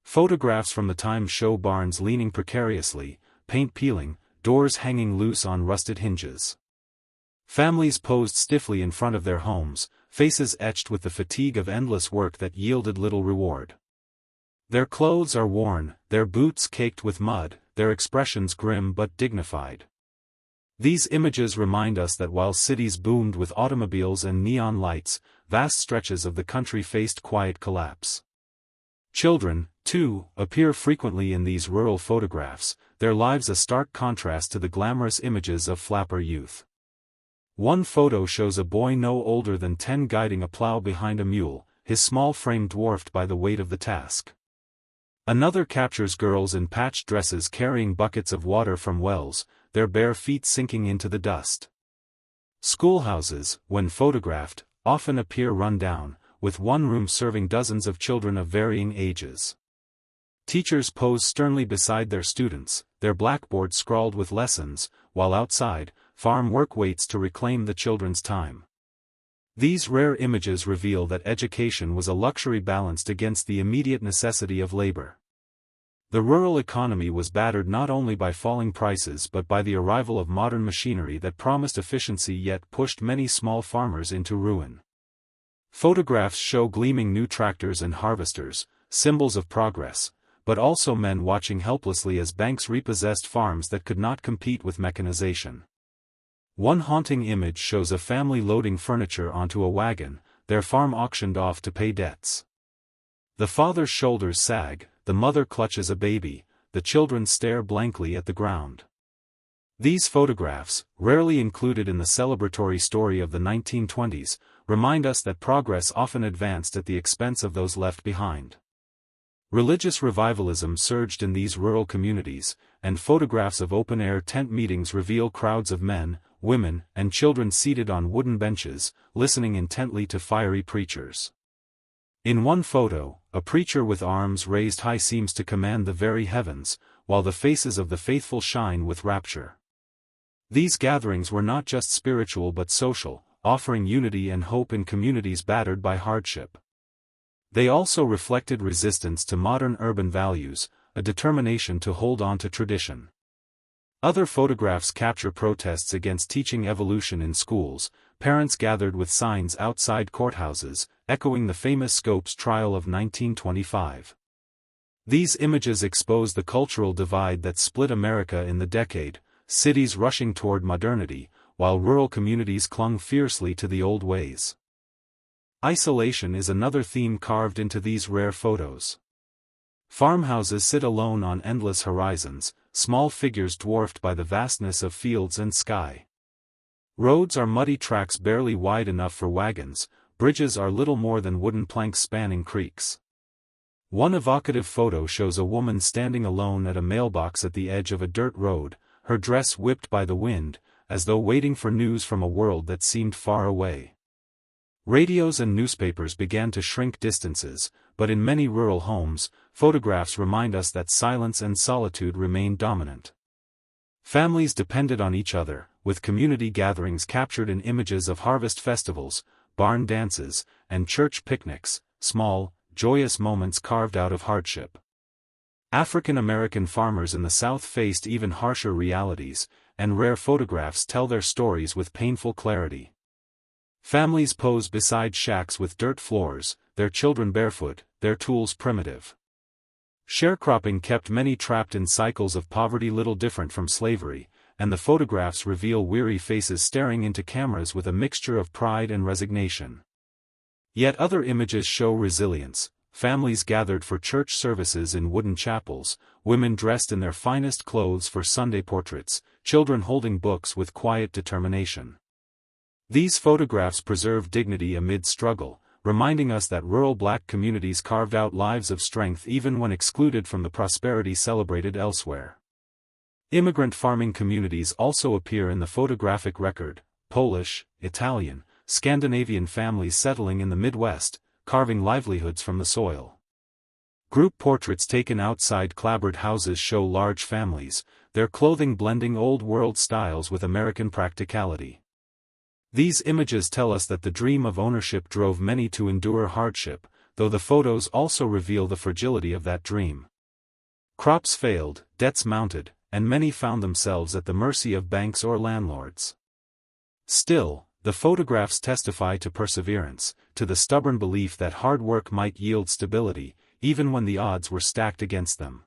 Photographs from the time show barns leaning precariously, paint peeling, doors hanging loose on rusted hinges. Families posed stiffly in front of their homes, faces etched with the fatigue of endless work that yielded little reward. Their clothes are worn, their boots caked with mud, their expressions grim but dignified. These images remind us that while cities boomed with automobiles and neon lights, vast stretches of the country faced quiet collapse. Children, too, appear frequently in these rural photographs, their lives a stark contrast to the glamorous images of flapper youth. One photo shows a boy no older than 10 guiding a plow behind a mule, his small frame dwarfed by the weight of the task. Another captures girls in patched dresses carrying buckets of water from wells, their bare feet sinking into the dust. Schoolhouses, when photographed, often appear run down, with one room serving dozens of children of varying ages. Teachers pose sternly beside their students, their blackboards scrawled with lessons, while outside, farm work waits to reclaim the children's time. These rare images reveal that education was a luxury balanced against the immediate necessity of labor. The rural economy was battered not only by falling prices but by the arrival of modern machinery that promised efficiency yet pushed many small farmers into ruin. Photographs show gleaming new tractors and harvesters, symbols of progress, but also men watching helplessly as banks repossessed farms that could not compete with mechanization. One haunting image shows a family loading furniture onto a wagon, their farm auctioned off to pay debts. The father's shoulders sag, the mother clutches a baby, the children stare blankly at the ground. These photographs, rarely included in the celebratory story of the 1920s, remind us that progress often advanced at the expense of those left behind. Religious revivalism surged in these rural communities, and photographs of open-air tent meetings reveal crowds of men, women, and children seated on wooden benches, listening intently to fiery preachers. In one photo, a preacher with arms raised high seems to command the very heavens, while the faces of the faithful shine with rapture. These gatherings were not just spiritual but social, offering unity and hope in communities battered by hardship. They also reflected resistance to modern urban values, a determination to hold on to tradition. Other photographs capture protests against teaching evolution in schools. Parents gathered with signs outside courthouses, echoing the famous Scopes trial of 1925. These images expose the cultural divide that split America in the decade, cities rushing toward modernity, while rural communities clung fiercely to the old ways. Isolation is another theme carved into these rare photos. Farmhouses sit alone on endless horizons, small figures dwarfed by the vastness of fields and sky. Roads are muddy tracks barely wide enough for wagons, bridges are little more than wooden planks spanning creeks. One evocative photo shows a woman standing alone at a mailbox at the edge of a dirt road, her dress whipped by the wind, as though waiting for news from a world that seemed far away. Radios and newspapers began to shrink distances, but in many rural homes, photographs remind us that silence and solitude remain dominant. Families depended on each other, with community gatherings captured in images of harvest festivals, barn dances, and church picnics, small, joyous moments carved out of hardship. African American farmers in the South faced even harsher realities, and rare photographs tell their stories with painful clarity. Families pose beside shacks with dirt floors, their children barefoot, their tools primitive. Sharecropping kept many trapped in cycles of poverty little different from slavery, and the photographs reveal weary faces staring into cameras with a mixture of pride and resignation. Yet other images show resilience. Families gathered for church services in wooden chapels, women dressed in their finest clothes for Sunday portraits, children holding books with quiet determination. These photographs preserve dignity amid struggle, reminding us that rural Black communities carved out lives of strength even when excluded from the prosperity celebrated elsewhere. Immigrant farming communities also appear in the photographic record: Polish, Italian, Scandinavian families settling in the Midwest, carving livelihoods from the soil. Group portraits taken outside clapboard houses show large families, their clothing blending old-world styles with American practicality. These images tell us that the dream of ownership drove many to endure hardship, though the photos also reveal the fragility of that dream. Crops failed, debts mounted, and many found themselves at the mercy of banks or landlords. Still, the photographs testify to perseverance, to the stubborn belief that hard work might yield stability, even when the odds were stacked against them.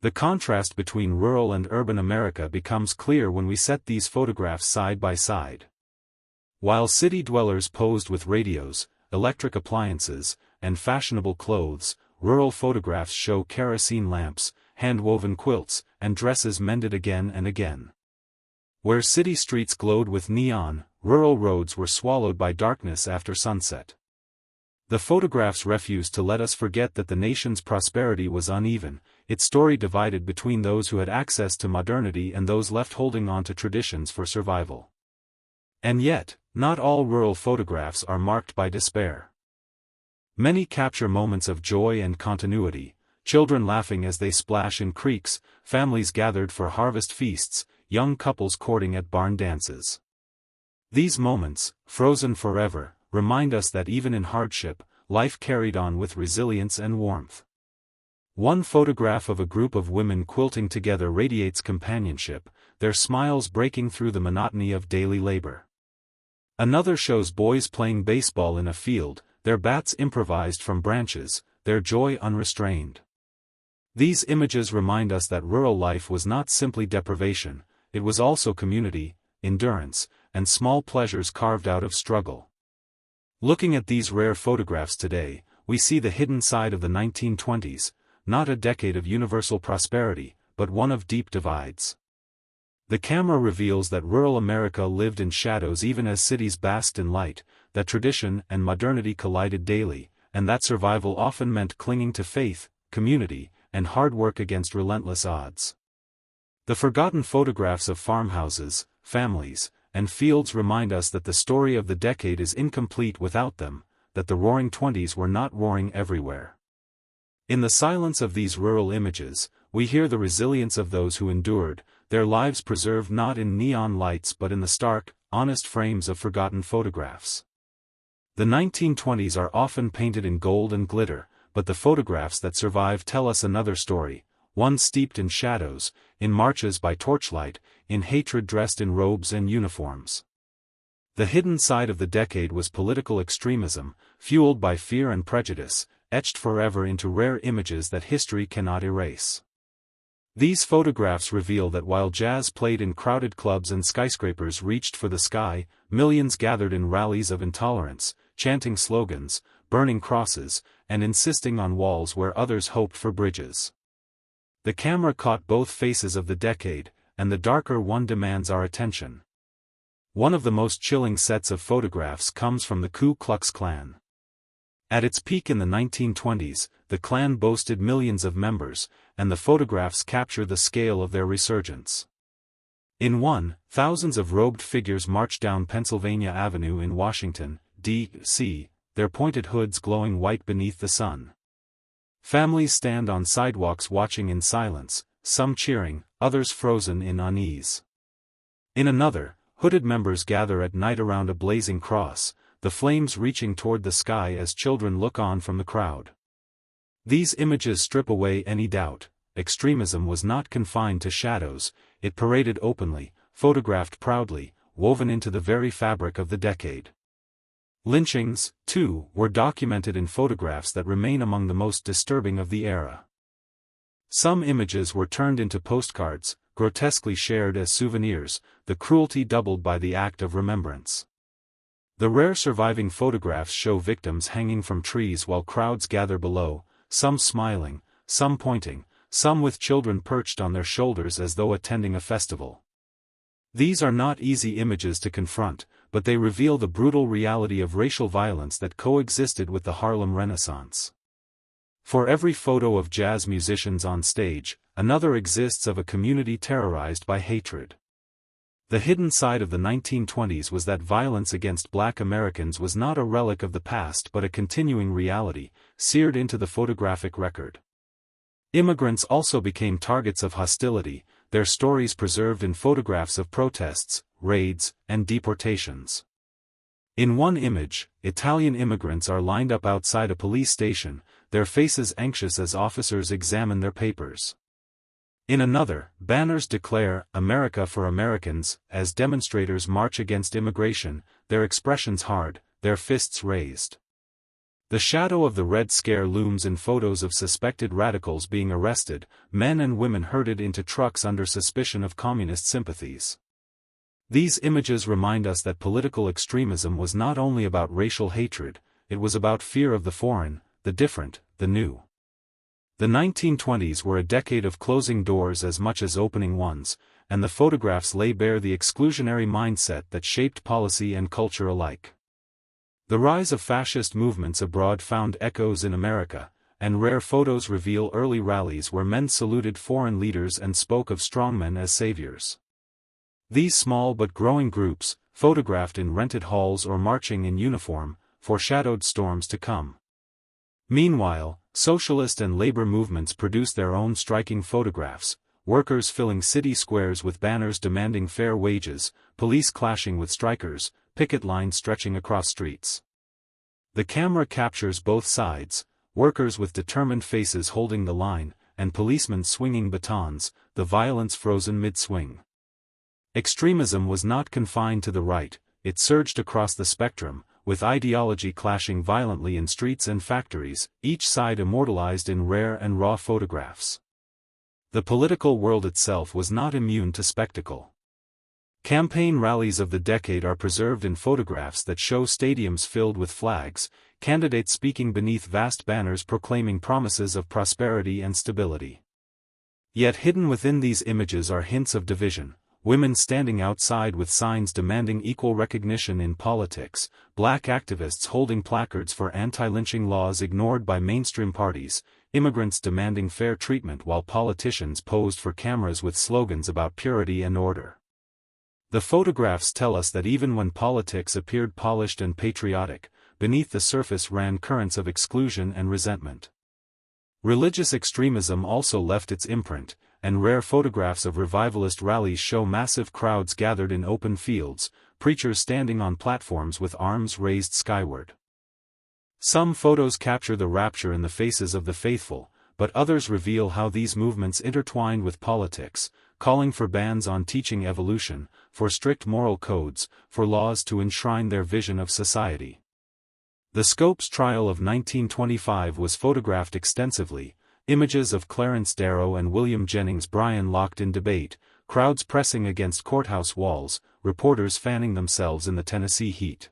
The contrast between rural and urban America becomes clear when we set these photographs side by side. While city dwellers posed with radios, electric appliances, and fashionable clothes, rural photographs show kerosene lamps, hand-woven quilts, and dresses mended again and again. Where city streets glowed with neon, rural roads were swallowed by darkness after sunset. The photographs refuse to let us forget that the nation's prosperity was uneven, its story divided between those who had access to modernity and those left holding on to traditions for survival. And yet, not all rural photographs are marked by despair. Many capture moments of joy and continuity, children laughing as they splash in creeks, families gathered for harvest feasts, young couples courting at barn dances. These moments, frozen forever, remind us that even in hardship, life carried on with resilience and warmth. One photograph of a group of women quilting together radiates companionship, their smiles breaking through the monotony of daily labor. Another shows boys playing baseball in a field, their bats improvised from branches, their joy unrestrained. These images remind us that rural life was not simply deprivation, it was also community, endurance, and small pleasures carved out of struggle. Looking at these rare photographs today, we see the hidden side of the 1920s, not a decade of universal prosperity, but one of deep divides. The camera reveals that rural America lived in shadows even as cities basked in light, that tradition and modernity collided daily, and that survival often meant clinging to faith, community, and hard work against relentless odds. The forgotten photographs of farmhouses, families, and fields remind us that the story of the decade is incomplete without them, that the Roaring Twenties were not roaring everywhere. In the silence of these rural images, we hear the resilience of those who endured, their lives preserved not in neon lights but in the stark, honest frames of forgotten photographs. The 1920s are often painted in gold and glitter, but the photographs that survive tell us another story, one steeped in shadows, in marches by torchlight, in hatred dressed in robes and uniforms. The hidden side of the decade was political extremism, fueled by fear and prejudice, etched forever into rare images that history cannot erase. These photographs reveal that while jazz played in crowded clubs and skyscrapers reached for the sky, millions gathered in rallies of intolerance, chanting slogans, burning crosses, and insisting on walls where others hoped for bridges. The camera caught both faces of the decade, and the darker one demands our attention. One of the most chilling sets of photographs comes from the Ku Klux Klan. At its peak in the 1920s, the Klan boasted millions of members, and the photographs capture the scale of their resurgence. In one, thousands of robed figures march down Pennsylvania Avenue in Washington, D.C., their pointed hoods glowing white beneath the sun. Families stand on sidewalks watching in silence, some cheering, others frozen in unease. In another, hooded members gather at night around a blazing cross, the flames reaching toward the sky as children look on from the crowd. These images strip away any doubt. Extremism was not confined to shadows, it paraded openly, photographed proudly, woven into the very fabric of the decade. Lynchings, too, were documented in photographs that remain among the most disturbing of the era. Some images were turned into postcards, grotesquely shared as souvenirs, the cruelty doubled by the act of remembrance. The rare surviving photographs show victims hanging from trees while crowds gather below, some smiling, some pointing, some with children perched on their shoulders as though attending a festival. These are not easy images to confront, but they reveal the brutal reality of racial violence that coexisted with the Harlem Renaissance. For every photo of jazz musicians on stage, another exists of a community terrorized by hatred. The hidden side of the 1920s was that violence against Black Americans was not a relic of the past but a continuing reality, seared into the photographic record. Immigrants also became targets of hostility, their stories preserved in photographs of protests, raids, and deportations. In one image, Italian immigrants are lined up outside a police station, their faces anxious as officers examine their papers. In another, banners declare, "America for Americans," as demonstrators march against immigration, their expressions hard, their fists raised. The shadow of the Red Scare looms in photos of suspected radicals being arrested, men and women herded into trucks under suspicion of communist sympathies. These images remind us that political extremism was not only about racial hatred, it was about fear of the foreign, the different, the new. The 1920s were a decade of closing doors as much as opening ones, and the photographs lay bare the exclusionary mindset that shaped policy and culture alike. The rise of fascist movements abroad found echoes in America, and rare photos reveal early rallies where men saluted foreign leaders and spoke of strongmen as saviors. These small but growing groups, photographed in rented halls or marching in uniform, foreshadowed storms to come. Meanwhile, socialist and labor movements produced their own striking photographs, workers filling city squares with banners demanding fair wages, police clashing with strikers, picket lines stretching across streets. The camera captures both sides, workers with determined faces holding the line, and policemen swinging batons, the violence frozen mid-swing. Extremism was not confined to the right, it surged across the spectrum, with ideology clashing violently in streets and factories, each side immortalized in rare and raw photographs. The political world itself was not immune to spectacle. Campaign rallies of the decade are preserved in photographs that show stadiums filled with flags, candidates speaking beneath vast banners proclaiming promises of prosperity and stability. Yet hidden within these images are hints of division. Women standing outside with signs demanding equal recognition in politics, Black activists holding placards for anti-lynching laws ignored by mainstream parties, immigrants demanding fair treatment while politicians posed for cameras with slogans about purity and order. The photographs tell us that even when politics appeared polished and patriotic, beneath the surface ran currents of exclusion and resentment. Religious extremism also left its imprint, and rare photographs of revivalist rallies show massive crowds gathered in open fields, preachers standing on platforms with arms raised skyward. Some photos capture the rapture in the faces of the faithful, but others reveal how these movements intertwined with politics, calling for bans on teaching evolution, for strict moral codes, for laws to enshrine their vision of society. The Scopes trial of 1925 was photographed extensively, images of Clarence Darrow and William Jennings Bryan locked in debate, crowds pressing against courthouse walls, reporters fanning themselves in the Tennessee heat.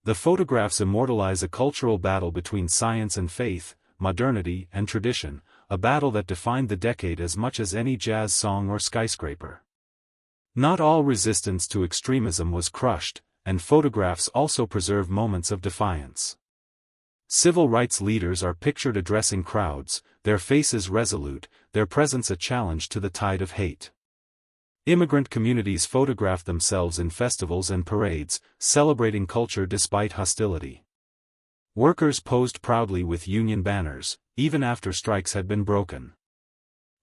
The photographs immortalize a cultural battle between science and faith, modernity and tradition, a battle that defined the decade as much as any jazz song or skyscraper. Not all resistance to extremism was crushed, and photographs also preserve moments of defiance. Civil rights leaders are pictured addressing crowds, their faces resolute, their presence a challenge to the tide of hate. Immigrant communities photograph themselves in festivals and parades, celebrating culture despite hostility. Workers posed proudly with union banners, even after strikes had been broken.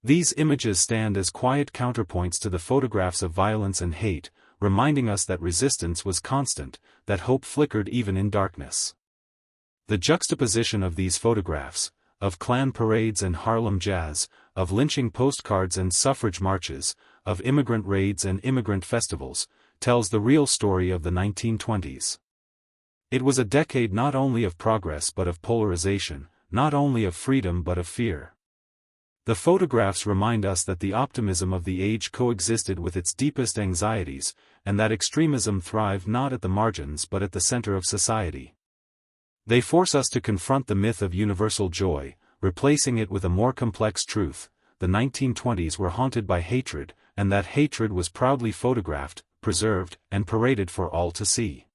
These images stand as quiet counterpoints to the photographs of violence and hate, reminding us that resistance was constant, that hope flickered even in darkness. The juxtaposition of these photographs, of Klan parades and Harlem jazz, of lynching postcards and suffrage marches, of immigrant raids and immigrant festivals, tells the real story of the 1920s. It was a decade not only of progress but of polarization, not only of freedom but of fear. The photographs remind us that the optimism of the age coexisted with its deepest anxieties, and that extremism thrived not at the margins but at the center of society. They force us to confront the myth of universal joy, replacing it with a more complex truth. The 1920s were haunted by hatred, and that hatred was proudly photographed, preserved, and paraded for all to see.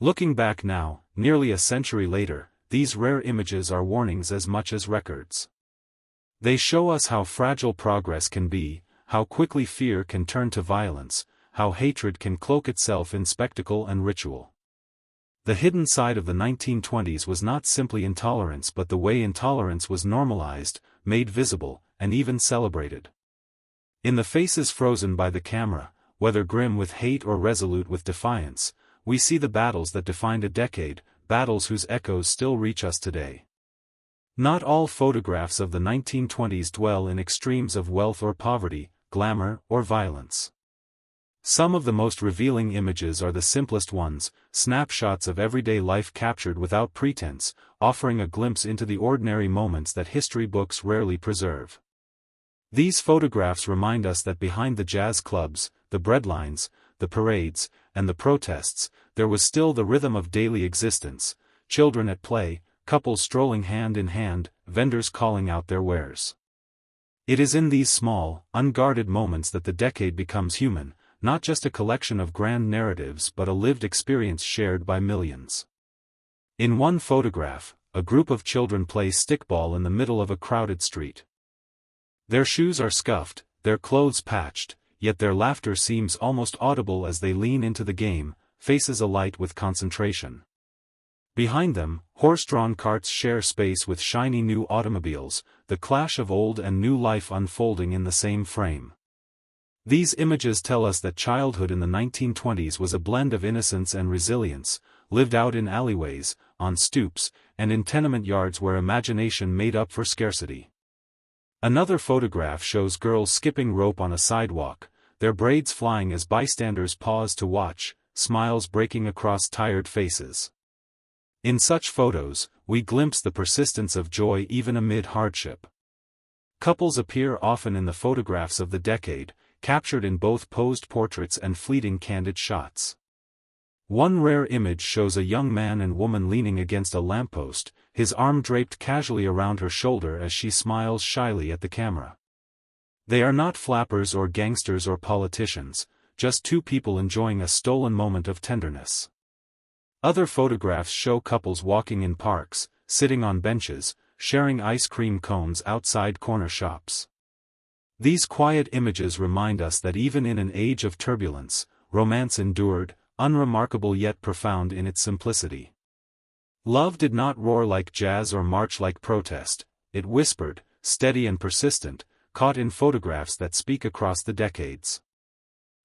Looking back now, nearly a century later, these rare images are warnings as much as records. They show us how fragile progress can be, how quickly fear can turn to violence, how hatred can cloak itself in spectacle and ritual. The hidden side of the 1920s was not simply intolerance but the way intolerance was normalized, made visible, and even celebrated. In the faces frozen by the camera, whether grim with hate or resolute with defiance, we see the battles that defined a decade, battles whose echoes still reach us today. Not all photographs of the 1920s dwell in extremes of wealth or poverty, glamour or violence. Some of the most revealing images are the simplest ones, snapshots of everyday life captured without pretense, offering a glimpse into the ordinary moments that history books rarely preserve. These photographs remind us that behind the jazz clubs, the breadlines, the parades, and the protests, there was still the rhythm of daily existence, children at play, couples strolling hand in hand, vendors calling out their wares. It is in these small, unguarded moments that the decade becomes human, not just a collection of grand narratives but a lived experience shared by millions. In one photograph, a group of children play stickball in the middle of a crowded street. Their shoes are scuffed, their clothes patched, yet their laughter seems almost audible as they lean into the game, faces alight with concentration. Behind them, horse-drawn carts share space with shiny new automobiles, the clash of old and new life unfolding in the same frame. These images tell us that childhood in the 1920s was a blend of innocence and resilience, lived out in alleyways, on stoops, and in tenement yards where imagination made up for scarcity. Another photograph shows girls skipping rope on a sidewalk, their braids flying as bystanders pause to watch, smiles breaking across tired faces. In such photos, we glimpse the persistence of joy even amid hardship. Couples appear often in the photographs of the decade, captured in both posed portraits and fleeting candid shots. One rare image shows a young man and woman leaning against a lamppost, his arm draped casually around her shoulder as she smiles shyly at the camera. They are not flappers or gangsters or politicians, just two people enjoying a stolen moment of tenderness. Other photographs show couples walking in parks, sitting on benches, sharing ice cream cones outside corner shops. These quiet images remind us that even in an age of turbulence, romance endured, unremarkable yet profound in its simplicity. Love did not roar like jazz or march like protest, it whispered, steady and persistent, caught in photographs that speak across the decades.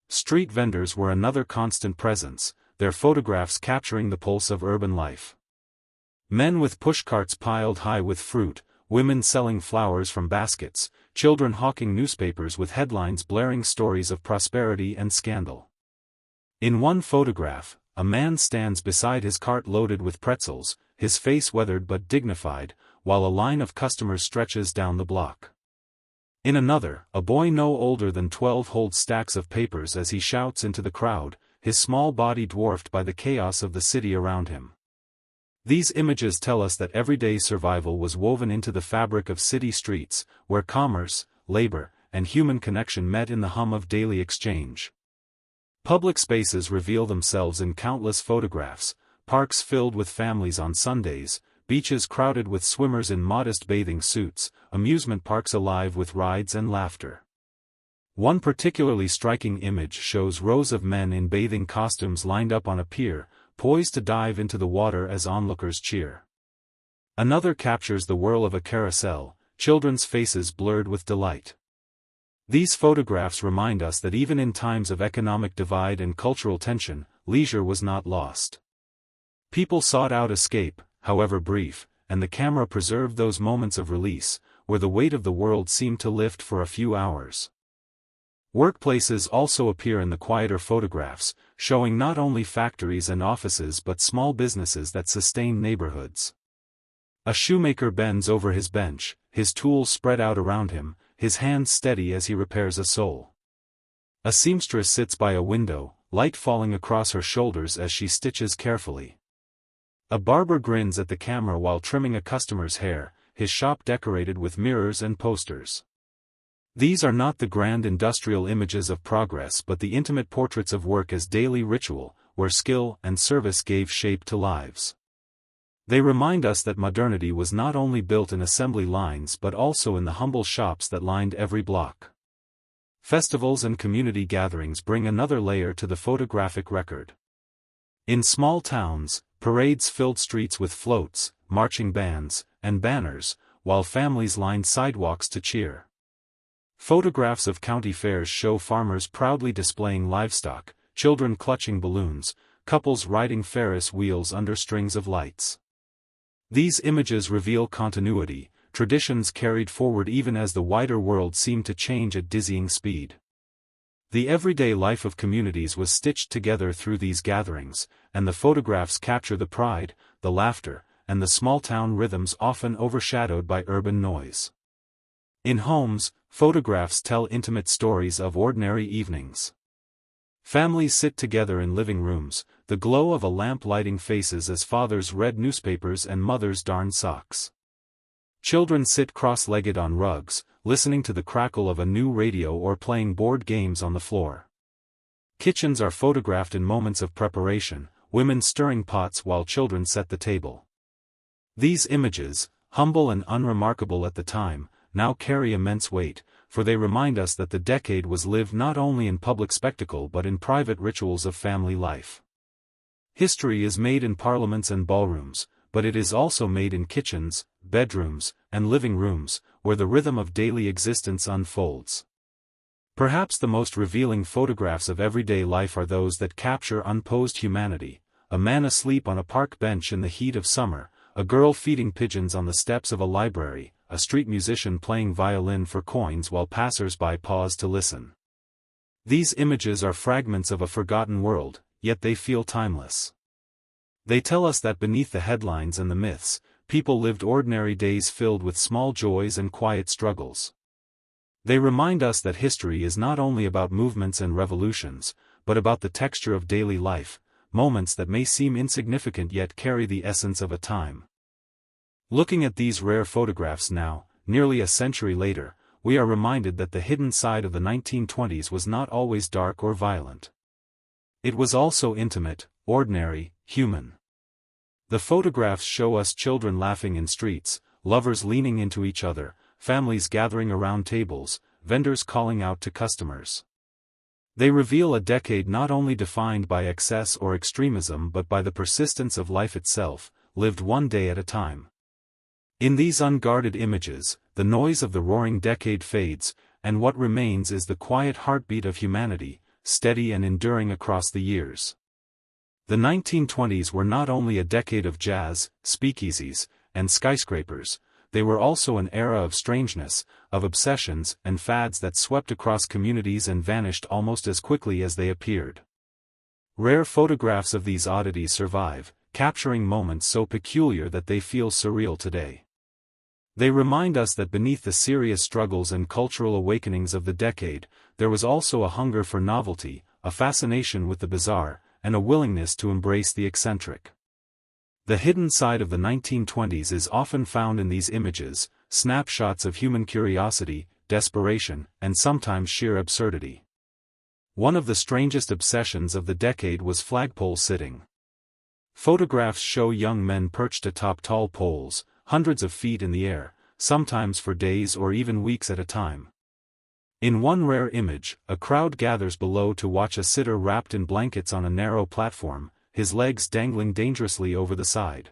Street vendors were another constant presence, their photographs capturing the pulse of urban life. Men with pushcarts piled high with fruit, women selling flowers from baskets, children hawking newspapers with headlines blaring stories of prosperity and scandal. In one photograph, a man stands beside his cart loaded with pretzels, his face weathered but dignified, while a line of customers stretches down the block. In another, a boy no older than 12 holds stacks of papers as he shouts into the crowd, his small body dwarfed by the chaos of the city around him. These images tell us that everyday survival was woven into the fabric of city streets, where commerce, labor, and human connection met in the hum of daily exchange. Public spaces reveal themselves in countless photographs, parks filled with families on Sundays, beaches crowded with swimmers in modest bathing suits, amusement parks alive with rides and laughter. One particularly striking image shows rows of men in bathing costumes lined up on a pier, poised to dive into the water as onlookers cheer. Another captures the whirl of a carousel, children's faces blurred with delight. These photographs remind us that even in times of economic divide and cultural tension, leisure was not lost. People sought out escape, however brief, and the camera preserved those moments of release, where the weight of the world seemed to lift for a few hours. Workplaces also appear in the quieter photographs, showing not only factories and offices but small businesses that sustain neighborhoods. A shoemaker bends over his bench, his tools spread out around him, his hands steady as he repairs a sole. A seamstress sits by a window, light falling across her shoulders as she stitches carefully. A barber grins at the camera while trimming a customer's hair, his shop decorated with mirrors and posters. These are not the grand industrial images of progress but the intimate portraits of work as daily ritual, where skill and service gave shape to lives. They remind us that modernity was not only built in assembly lines but also in the humble shops that lined every block. Festivals and community gatherings bring another layer to the photographic record. In small towns, parades filled streets with floats, marching bands, and banners, while families lined sidewalks to cheer. Photographs of county fairs show farmers proudly displaying livestock, children clutching balloons, couples riding Ferris wheels under strings of lights. These images reveal continuity, traditions carried forward even as the wider world seemed to change at dizzying speed. The everyday life of communities was stitched together through these gatherings, and the photographs capture the pride, the laughter, and the small-town rhythms often overshadowed by urban noise. In homes, photographs tell intimate stories of ordinary evenings. Families sit together in living rooms, the glow of a lamp lighting faces as fathers read newspapers and mothers darned socks. Children sit cross-legged on rugs, listening to the crackle of a new radio or playing board games on the floor. Kitchens are photographed in moments of preparation, women stirring pots while children set the table. These images, humble and unremarkable at the time, now carry immense weight, for they remind us that the decade was lived not only in public spectacle but in private rituals of family life. History is made in parliaments and ballrooms, but it is also made in kitchens, bedrooms, and living rooms, where the rhythm of daily existence unfolds. Perhaps the most revealing photographs of everyday life are those that capture unposed humanity: a man asleep on a park bench in the heat of summer, a girl feeding pigeons on the steps of a library, a street musician playing violin for coins while passers-by pause to listen. These images are fragments of a forgotten world, yet they feel timeless. They tell us that beneath the headlines and the myths, people lived ordinary days filled with small joys and quiet struggles. They remind us that history is not only about movements and revolutions, but about the texture of daily life, moments that may seem insignificant yet carry the essence of a time. Looking at these rare photographs now, nearly a century later, we are reminded that the hidden side of the 1920s was not always dark or violent. It was also intimate, ordinary, human. The photographs show us children laughing in streets, lovers leaning into each other, families gathering around tables, vendors calling out to customers. They reveal a decade not only defined by excess or extremism but by the persistence of life itself, lived one day at a time. In these unguarded images, the noise of the roaring decade fades, and what remains is the quiet heartbeat of humanity, steady and enduring across the years. The 1920s were not only a decade of jazz, speakeasies, and skyscrapers, they were also an era of strangeness, of obsessions and fads that swept across communities and vanished almost as quickly as they appeared. Rare photographs of these oddities survive, capturing moments so peculiar that they feel surreal today. They remind us that beneath the serious struggles and cultural awakenings of the decade, there was also a hunger for novelty, a fascination with the bizarre, and a willingness to embrace the eccentric. The hidden side of the 1920s is often found in these images, snapshots of human curiosity, desperation, and sometimes sheer absurdity. One of the strangest obsessions of the decade was flagpole sitting. Photographs show young men perched atop tall poles, hundreds of feet in the air, sometimes for days or even weeks at a time. In one rare image, a crowd gathers below to watch a sitter wrapped in blankets on a narrow platform, his legs dangling dangerously over the side.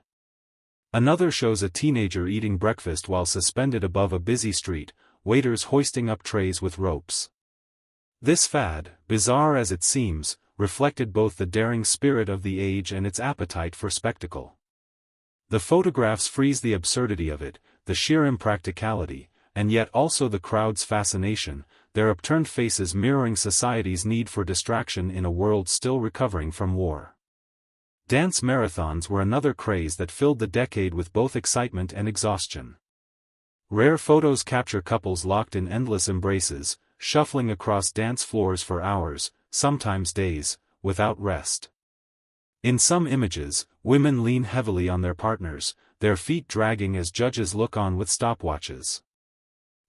Another shows a teenager eating breakfast while suspended above a busy street, waiters hoisting up trays with ropes. This fad, bizarre as it seems, reflected both the daring spirit of the age and its appetite for spectacle. The photographs freeze the absurdity of it, the sheer impracticality, and yet also the crowd's fascination, their upturned faces mirroring society's need for distraction in a world still recovering from war. Dance marathons were another craze that filled the decade with both excitement and exhaustion. Rare photos capture couples locked in endless embraces, shuffling across dance floors for hours, sometimes days, without rest. In some images, women lean heavily on their partners, their feet dragging as judges look on with stopwatches.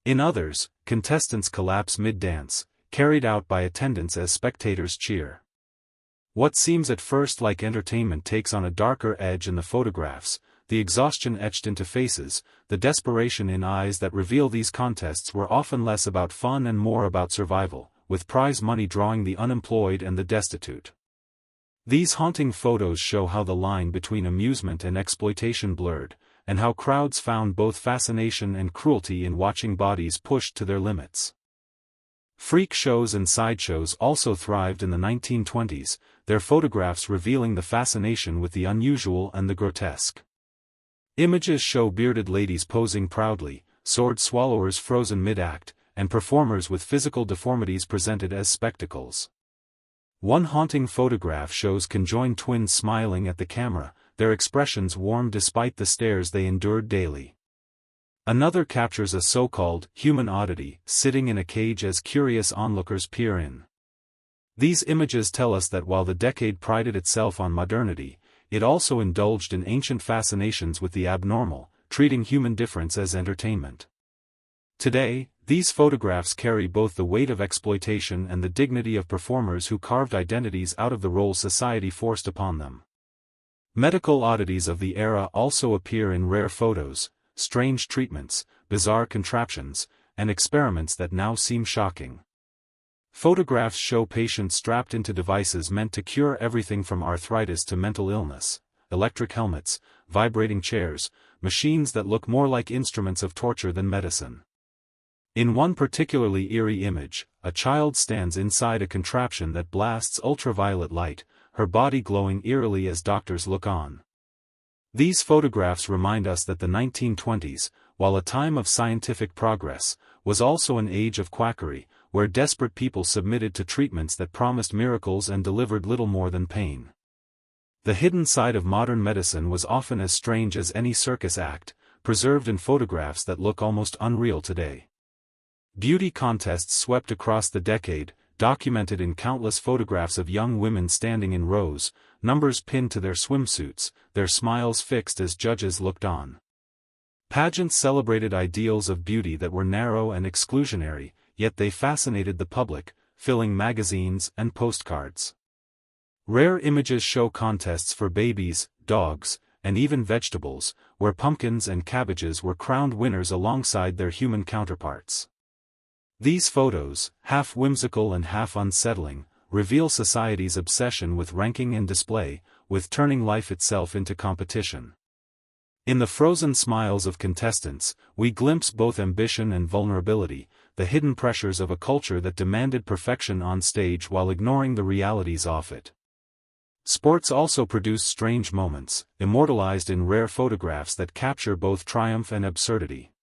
In others, contestants collapse mid-dance, carried out by attendants as spectators cheer. What seems at first like entertainment takes on a darker edge in the photographs, the exhaustion etched into faces, the desperation in eyes that reveal these contests were often less about fun and more about survival, with prize money drawing the unemployed and the destitute. These haunting photos show how the line between amusement and exploitation blurred, and how crowds found both fascination and cruelty in watching bodies pushed to their limits. Freak shows and sideshows also thrived in the 1920s, their photographs revealing the fascination with the unusual and the grotesque. Images show bearded ladies posing proudly, sword swallowers frozen mid-act, and performers with physical deformities presented as spectacles. One haunting photograph shows conjoined twins smiling at the camera, their expressions warm despite the stares they endured daily. Another captures a so-called human oddity, sitting in a cage as curious onlookers peer in. These images tell us that while the decade prided itself on modernity, it also indulged in ancient fascinations with the abnormal, treating human difference as entertainment. Today, these photographs carry both the weight of exploitation and the dignity of performers who carved identities out of the roles society forced upon them. Medical oddities of the era also appear in rare photos, strange treatments, bizarre contraptions, and experiments that now seem shocking. Photographs show patients strapped into devices meant to cure everything from arthritis to mental illness, electric helmets, vibrating chairs, machines that look more like instruments of torture than medicine. In one particularly eerie image, a child stands inside a contraption that blasts ultraviolet light, her body glowing eerily as doctors look on. These photographs remind us that the 1920s, while a time of scientific progress, was also an age of quackery, where desperate people submitted to treatments that promised miracles and delivered little more than pain. The hidden side of modern medicine was often as strange as any circus act, preserved in photographs that look almost unreal today. Beauty contests swept across the decade, documented in countless photographs of young women standing in rows, numbers pinned to their swimsuits, their smiles fixed as judges looked on. Pageants celebrated ideals of beauty that were narrow and exclusionary, yet they fascinated the public, filling magazines and postcards. Rare images show contests for babies, dogs, and even vegetables, where pumpkins and cabbages were crowned winners alongside their human counterparts. These photos, half whimsical and half unsettling, reveal society's obsession with ranking and display, with turning life itself into competition. In the frozen smiles of contestants, we glimpse both ambition and vulnerability, the hidden pressures of a culture that demanded perfection on stage while ignoring the realities off it. Sports also produce strange moments, immortalized in rare photographs that capture both triumph and absurdity.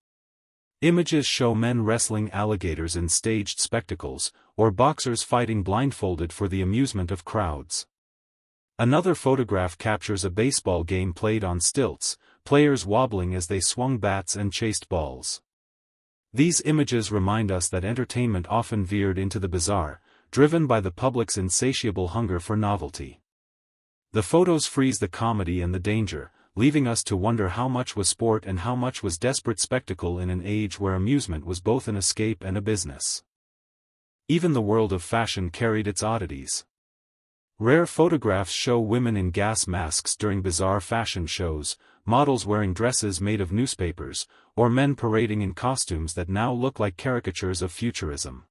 Images show men wrestling alligators in staged spectacles, or boxers fighting blindfolded for the amusement of crowds. Another photograph captures a baseball game played on stilts, players wobbling as they swung bats and chased balls. These images remind us that entertainment often veered into the bizarre, driven by the public's insatiable hunger for novelty. The photos freeze the comedy and the danger, leaving us to wonder how much was sport and how much was desperate spectacle in an age where amusement was both an escape and a business. Even the world of fashion carried its oddities. Rare photographs show women in gas masks during bizarre fashion shows, models wearing dresses made of newspapers, or men parading in costumes that now look like caricatures of futurism.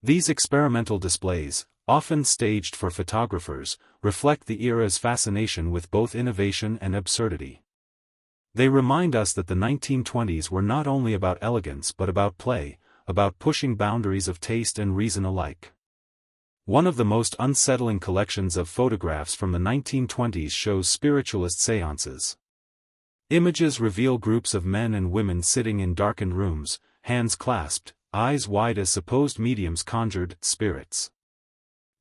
These experimental displays, often staged for photographers, reflect the era's fascination with both innovation and absurdity. They remind us that the 1920s were not only about elegance but about play, about pushing boundaries of taste and reason alike. One of the most unsettling collections of photographs from the 1920s shows spiritualist seances. Images reveal groups of men and women sitting in darkened rooms, hands clasped, eyes wide as supposed mediums conjured spirits.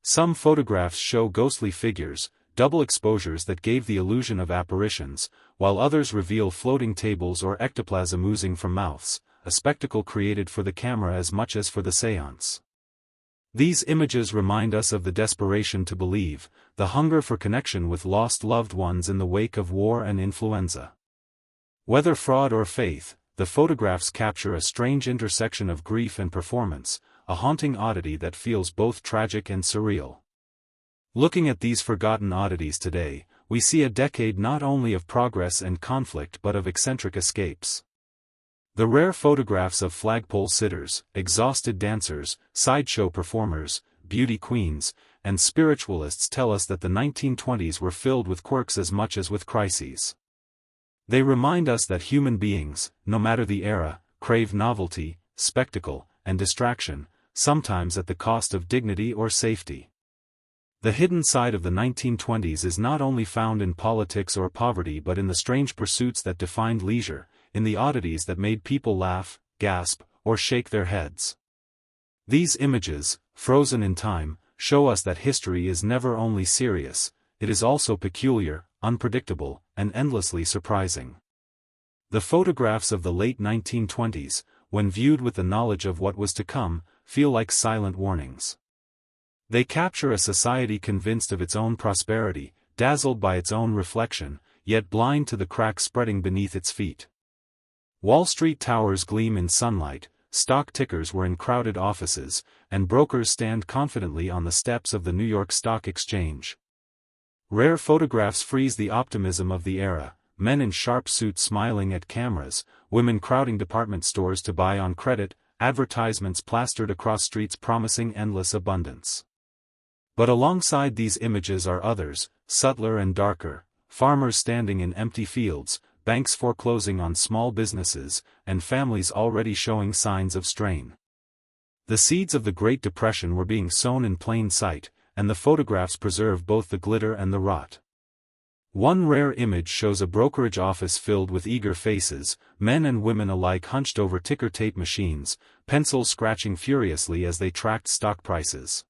Some photographs show ghostly figures, double exposures that gave the illusion of apparitions, while others reveal floating tables or ectoplasm oozing from mouths, a spectacle created for the camera as much as for the seance. These images remind us of the desperation to believe, the hunger for connection with lost loved ones in the wake of war and influenza. Whether fraud or faith, the photographs capture a strange intersection of grief and performance, a haunting oddity that feels both tragic and surreal. Looking at these forgotten oddities today, we see a decade not only of progress and conflict but of eccentric escapes. The rare photographs of flagpole sitters, exhausted dancers, sideshow performers, beauty queens, and spiritualists tell us that the 1920s were filled with quirks as much as with crises. They remind us that human beings, no matter the era, crave novelty, spectacle, and distraction, sometimes at the cost of dignity or safety. The hidden side of the 1920s is not only found in politics or poverty but in the strange pursuits that defined leisure, in the oddities that made people laugh, gasp, or shake their heads. These images, frozen in time, show us that history is never only serious, it is also peculiar, unpredictable, and endlessly surprising. The photographs of the late 1920s, when viewed with the knowledge of what was to come, feel like silent warnings. They capture a society convinced of its own prosperity, dazzled by its own reflection, yet blind to the cracks spreading beneath its feet. Wall Street towers gleam in sunlight, stock tickers were in crowded offices, and brokers stand confidently on the steps of the New York Stock Exchange. Rare photographs freeze the optimism of the era, men in sharp suits smiling at cameras, women crowding department stores to buy on credit, advertisements plastered across streets promising endless abundance. But alongside these images are others, subtler and darker, farmers standing in empty fields, banks foreclosing on small businesses, and families already showing signs of strain. The seeds of the Great Depression were being sown in plain sight, and the photographs preserve both the glitter and the rot. One rare image shows a brokerage office filled with eager faces, men and women alike hunched over ticker tape machines, pencils scratching furiously as they tracked stock prices.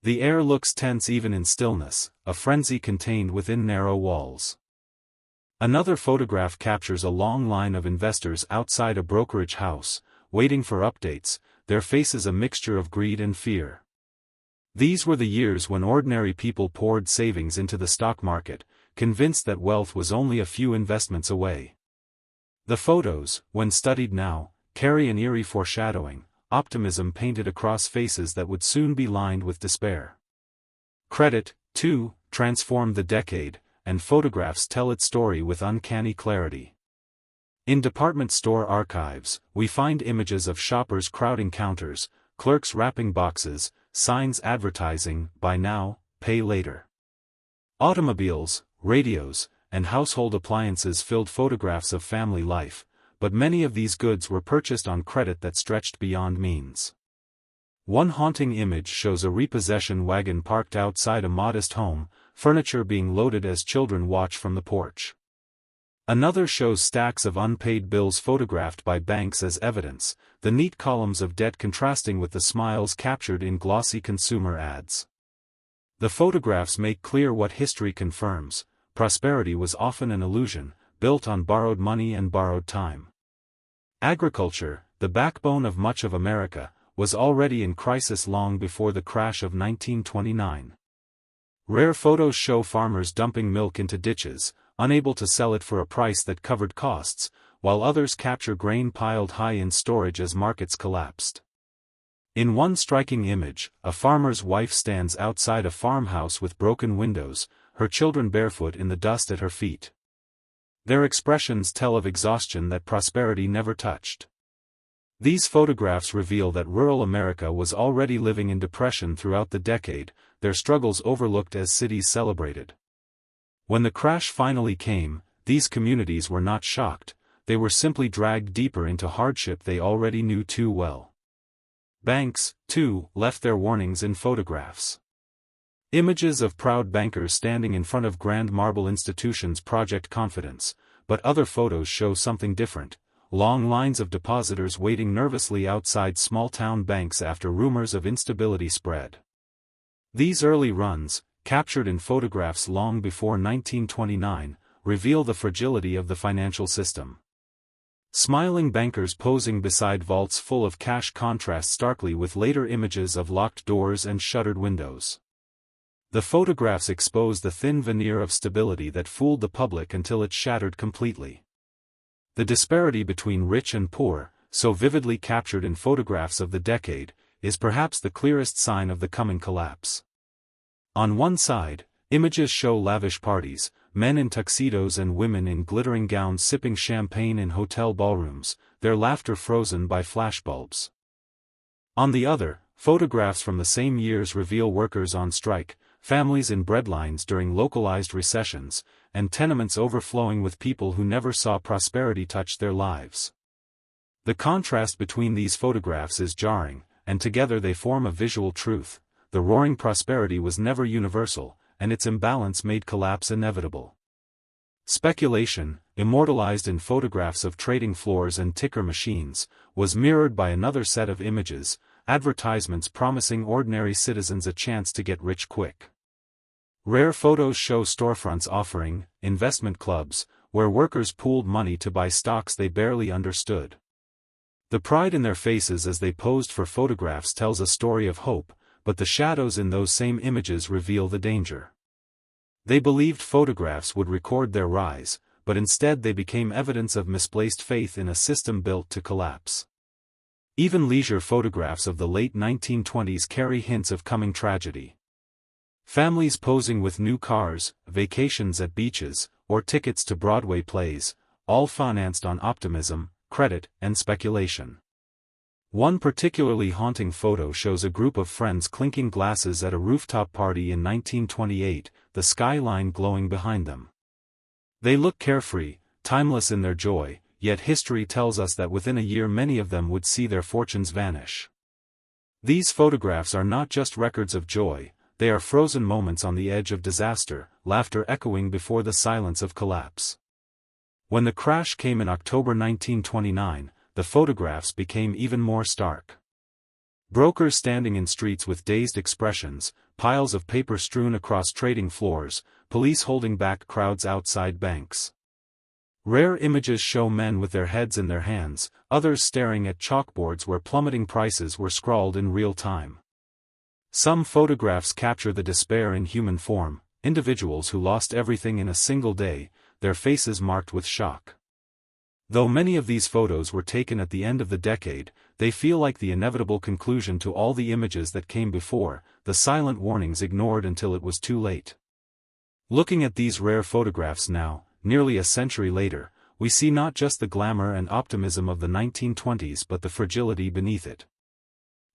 The air looks tense even in stillness, a frenzy contained within narrow walls. Another photograph captures a long line of investors outside a brokerage house, waiting for updates, their faces a mixture of greed and fear. These were the years when ordinary people poured savings into the stock market, convinced that wealth was only a few investments away. The photos, when studied now, carry an eerie foreshadowing, optimism painted across faces that would soon be lined with despair. Credit, too, transformed the decade, and photographs tell its story with uncanny clarity. In department store archives, we find images of shoppers crowding counters, clerks wrapping boxes, signs advertising, "Buy now, pay later." Automobiles, radios, and household appliances filled photographs of family life, but many of these goods were purchased on credit that stretched beyond means. One haunting image shows a repossession wagon parked outside a modest home, furniture being loaded as children watch from the porch. Another shows stacks of unpaid bills photographed by banks as evidence, the neat columns of debt contrasting with the smiles captured in glossy consumer ads. The photographs make clear what history confirms: prosperity was often an illusion, built on borrowed money and borrowed time. Agriculture, the backbone of much of America, was already in crisis long before the crash of 1929. Rare photos show farmers dumping milk into ditches, unable to sell it for a price that covered costs, while others capture grain piled high in storage as markets collapsed. In one striking image, a farmer's wife stands outside a farmhouse with broken windows, her children barefoot in the dust at her feet. Their expressions tell of exhaustion that prosperity never touched. These photographs reveal that rural America was already living in depression throughout the decade, their struggles overlooked as cities celebrated. When the crash finally came, these communities were not shocked, they were simply dragged deeper into hardship they already knew too well. Banks, too, left their warnings in photographs. Images of proud bankers standing in front of grand marble institutions project confidence, but other photos show something different: long lines of depositors waiting nervously outside small-town banks after rumors of instability spread. These early runs, captured in photographs long before 1929, reveal the fragility of the financial system. Smiling bankers posing beside vaults full of cash contrast starkly with later images of locked doors and shuttered windows. The photographs expose the thin veneer of stability that fooled the public until it shattered completely. The disparity between rich and poor, so vividly captured in photographs of the decade, is perhaps the clearest sign of the coming collapse. On one side, images show lavish parties, men in tuxedos and women in glittering gowns sipping champagne in hotel ballrooms, their laughter frozen by flashbulbs. On the other, photographs from the same years reveal workers on strike, families in breadlines during localized recessions, and tenements overflowing with people who never saw prosperity touch their lives. The contrast between these photographs is jarring, and together they form a visual truth: the roaring prosperity was never universal, and its imbalance made collapse inevitable. Speculation, immortalized in photographs of trading floors and ticker machines, was mirrored by another set of images: advertisements promising ordinary citizens a chance to get rich quick. Rare photos show storefronts offering investment clubs, where workers pooled money to buy stocks they barely understood. The pride in their faces as they posed for photographs tells a story of hope, but the shadows in those same images reveal the danger. They believed photographs would record their rise, but instead they became evidence of misplaced faith in a system built to collapse. Even leisure photographs of the late 1920s carry hints of coming tragedy. Families posing with new cars, vacations at beaches, or tickets to Broadway plays, all financed on optimism, credit, and speculation. One particularly haunting photo shows a group of friends clinking glasses at a rooftop party in 1928, the skyline glowing behind them. They look carefree, timeless in their joy, yet history tells us that within a year many of them would see their fortunes vanish. These photographs are not just records of joy, they are frozen moments on the edge of disaster, laughter echoing before the silence of collapse. When the crash came in October 1929, the photographs became even more stark. Brokers standing in streets with dazed expressions, piles of paper strewn across trading floors, police holding back crowds outside banks. Rare images show men with their heads in their hands, others staring at chalkboards where plummeting prices were scrawled in real time. Some photographs capture the despair in human form, individuals who lost everything in a single day, their faces marked with shock. Though many of these photos were taken at the end of the decade, they feel like the inevitable conclusion to all the images that came before, the silent warnings ignored until it was too late. Looking at these rare photographs now, nearly a century later, we see not just the glamour and optimism of the 1920s but the fragility beneath it.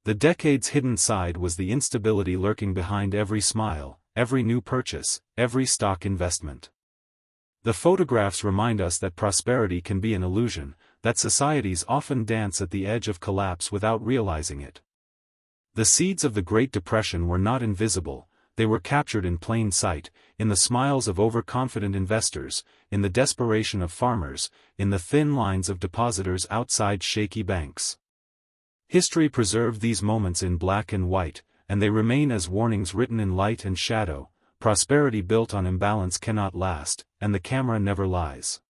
The decade's hidden side was the instability lurking behind every smile, every new purchase, every stock investment. The photographs remind us that prosperity can be an illusion, that societies often dance at the edge of collapse without realizing it. The seeds of the Great Depression were not invisible, they were captured in plain sight, in the smiles of overconfident investors, in the desperation of farmers, in the thin lines of depositors outside shaky banks. History preserved these moments in black and white, and they remain as warnings written in light and shadow. Prosperity built on imbalance cannot last, and the camera never lies.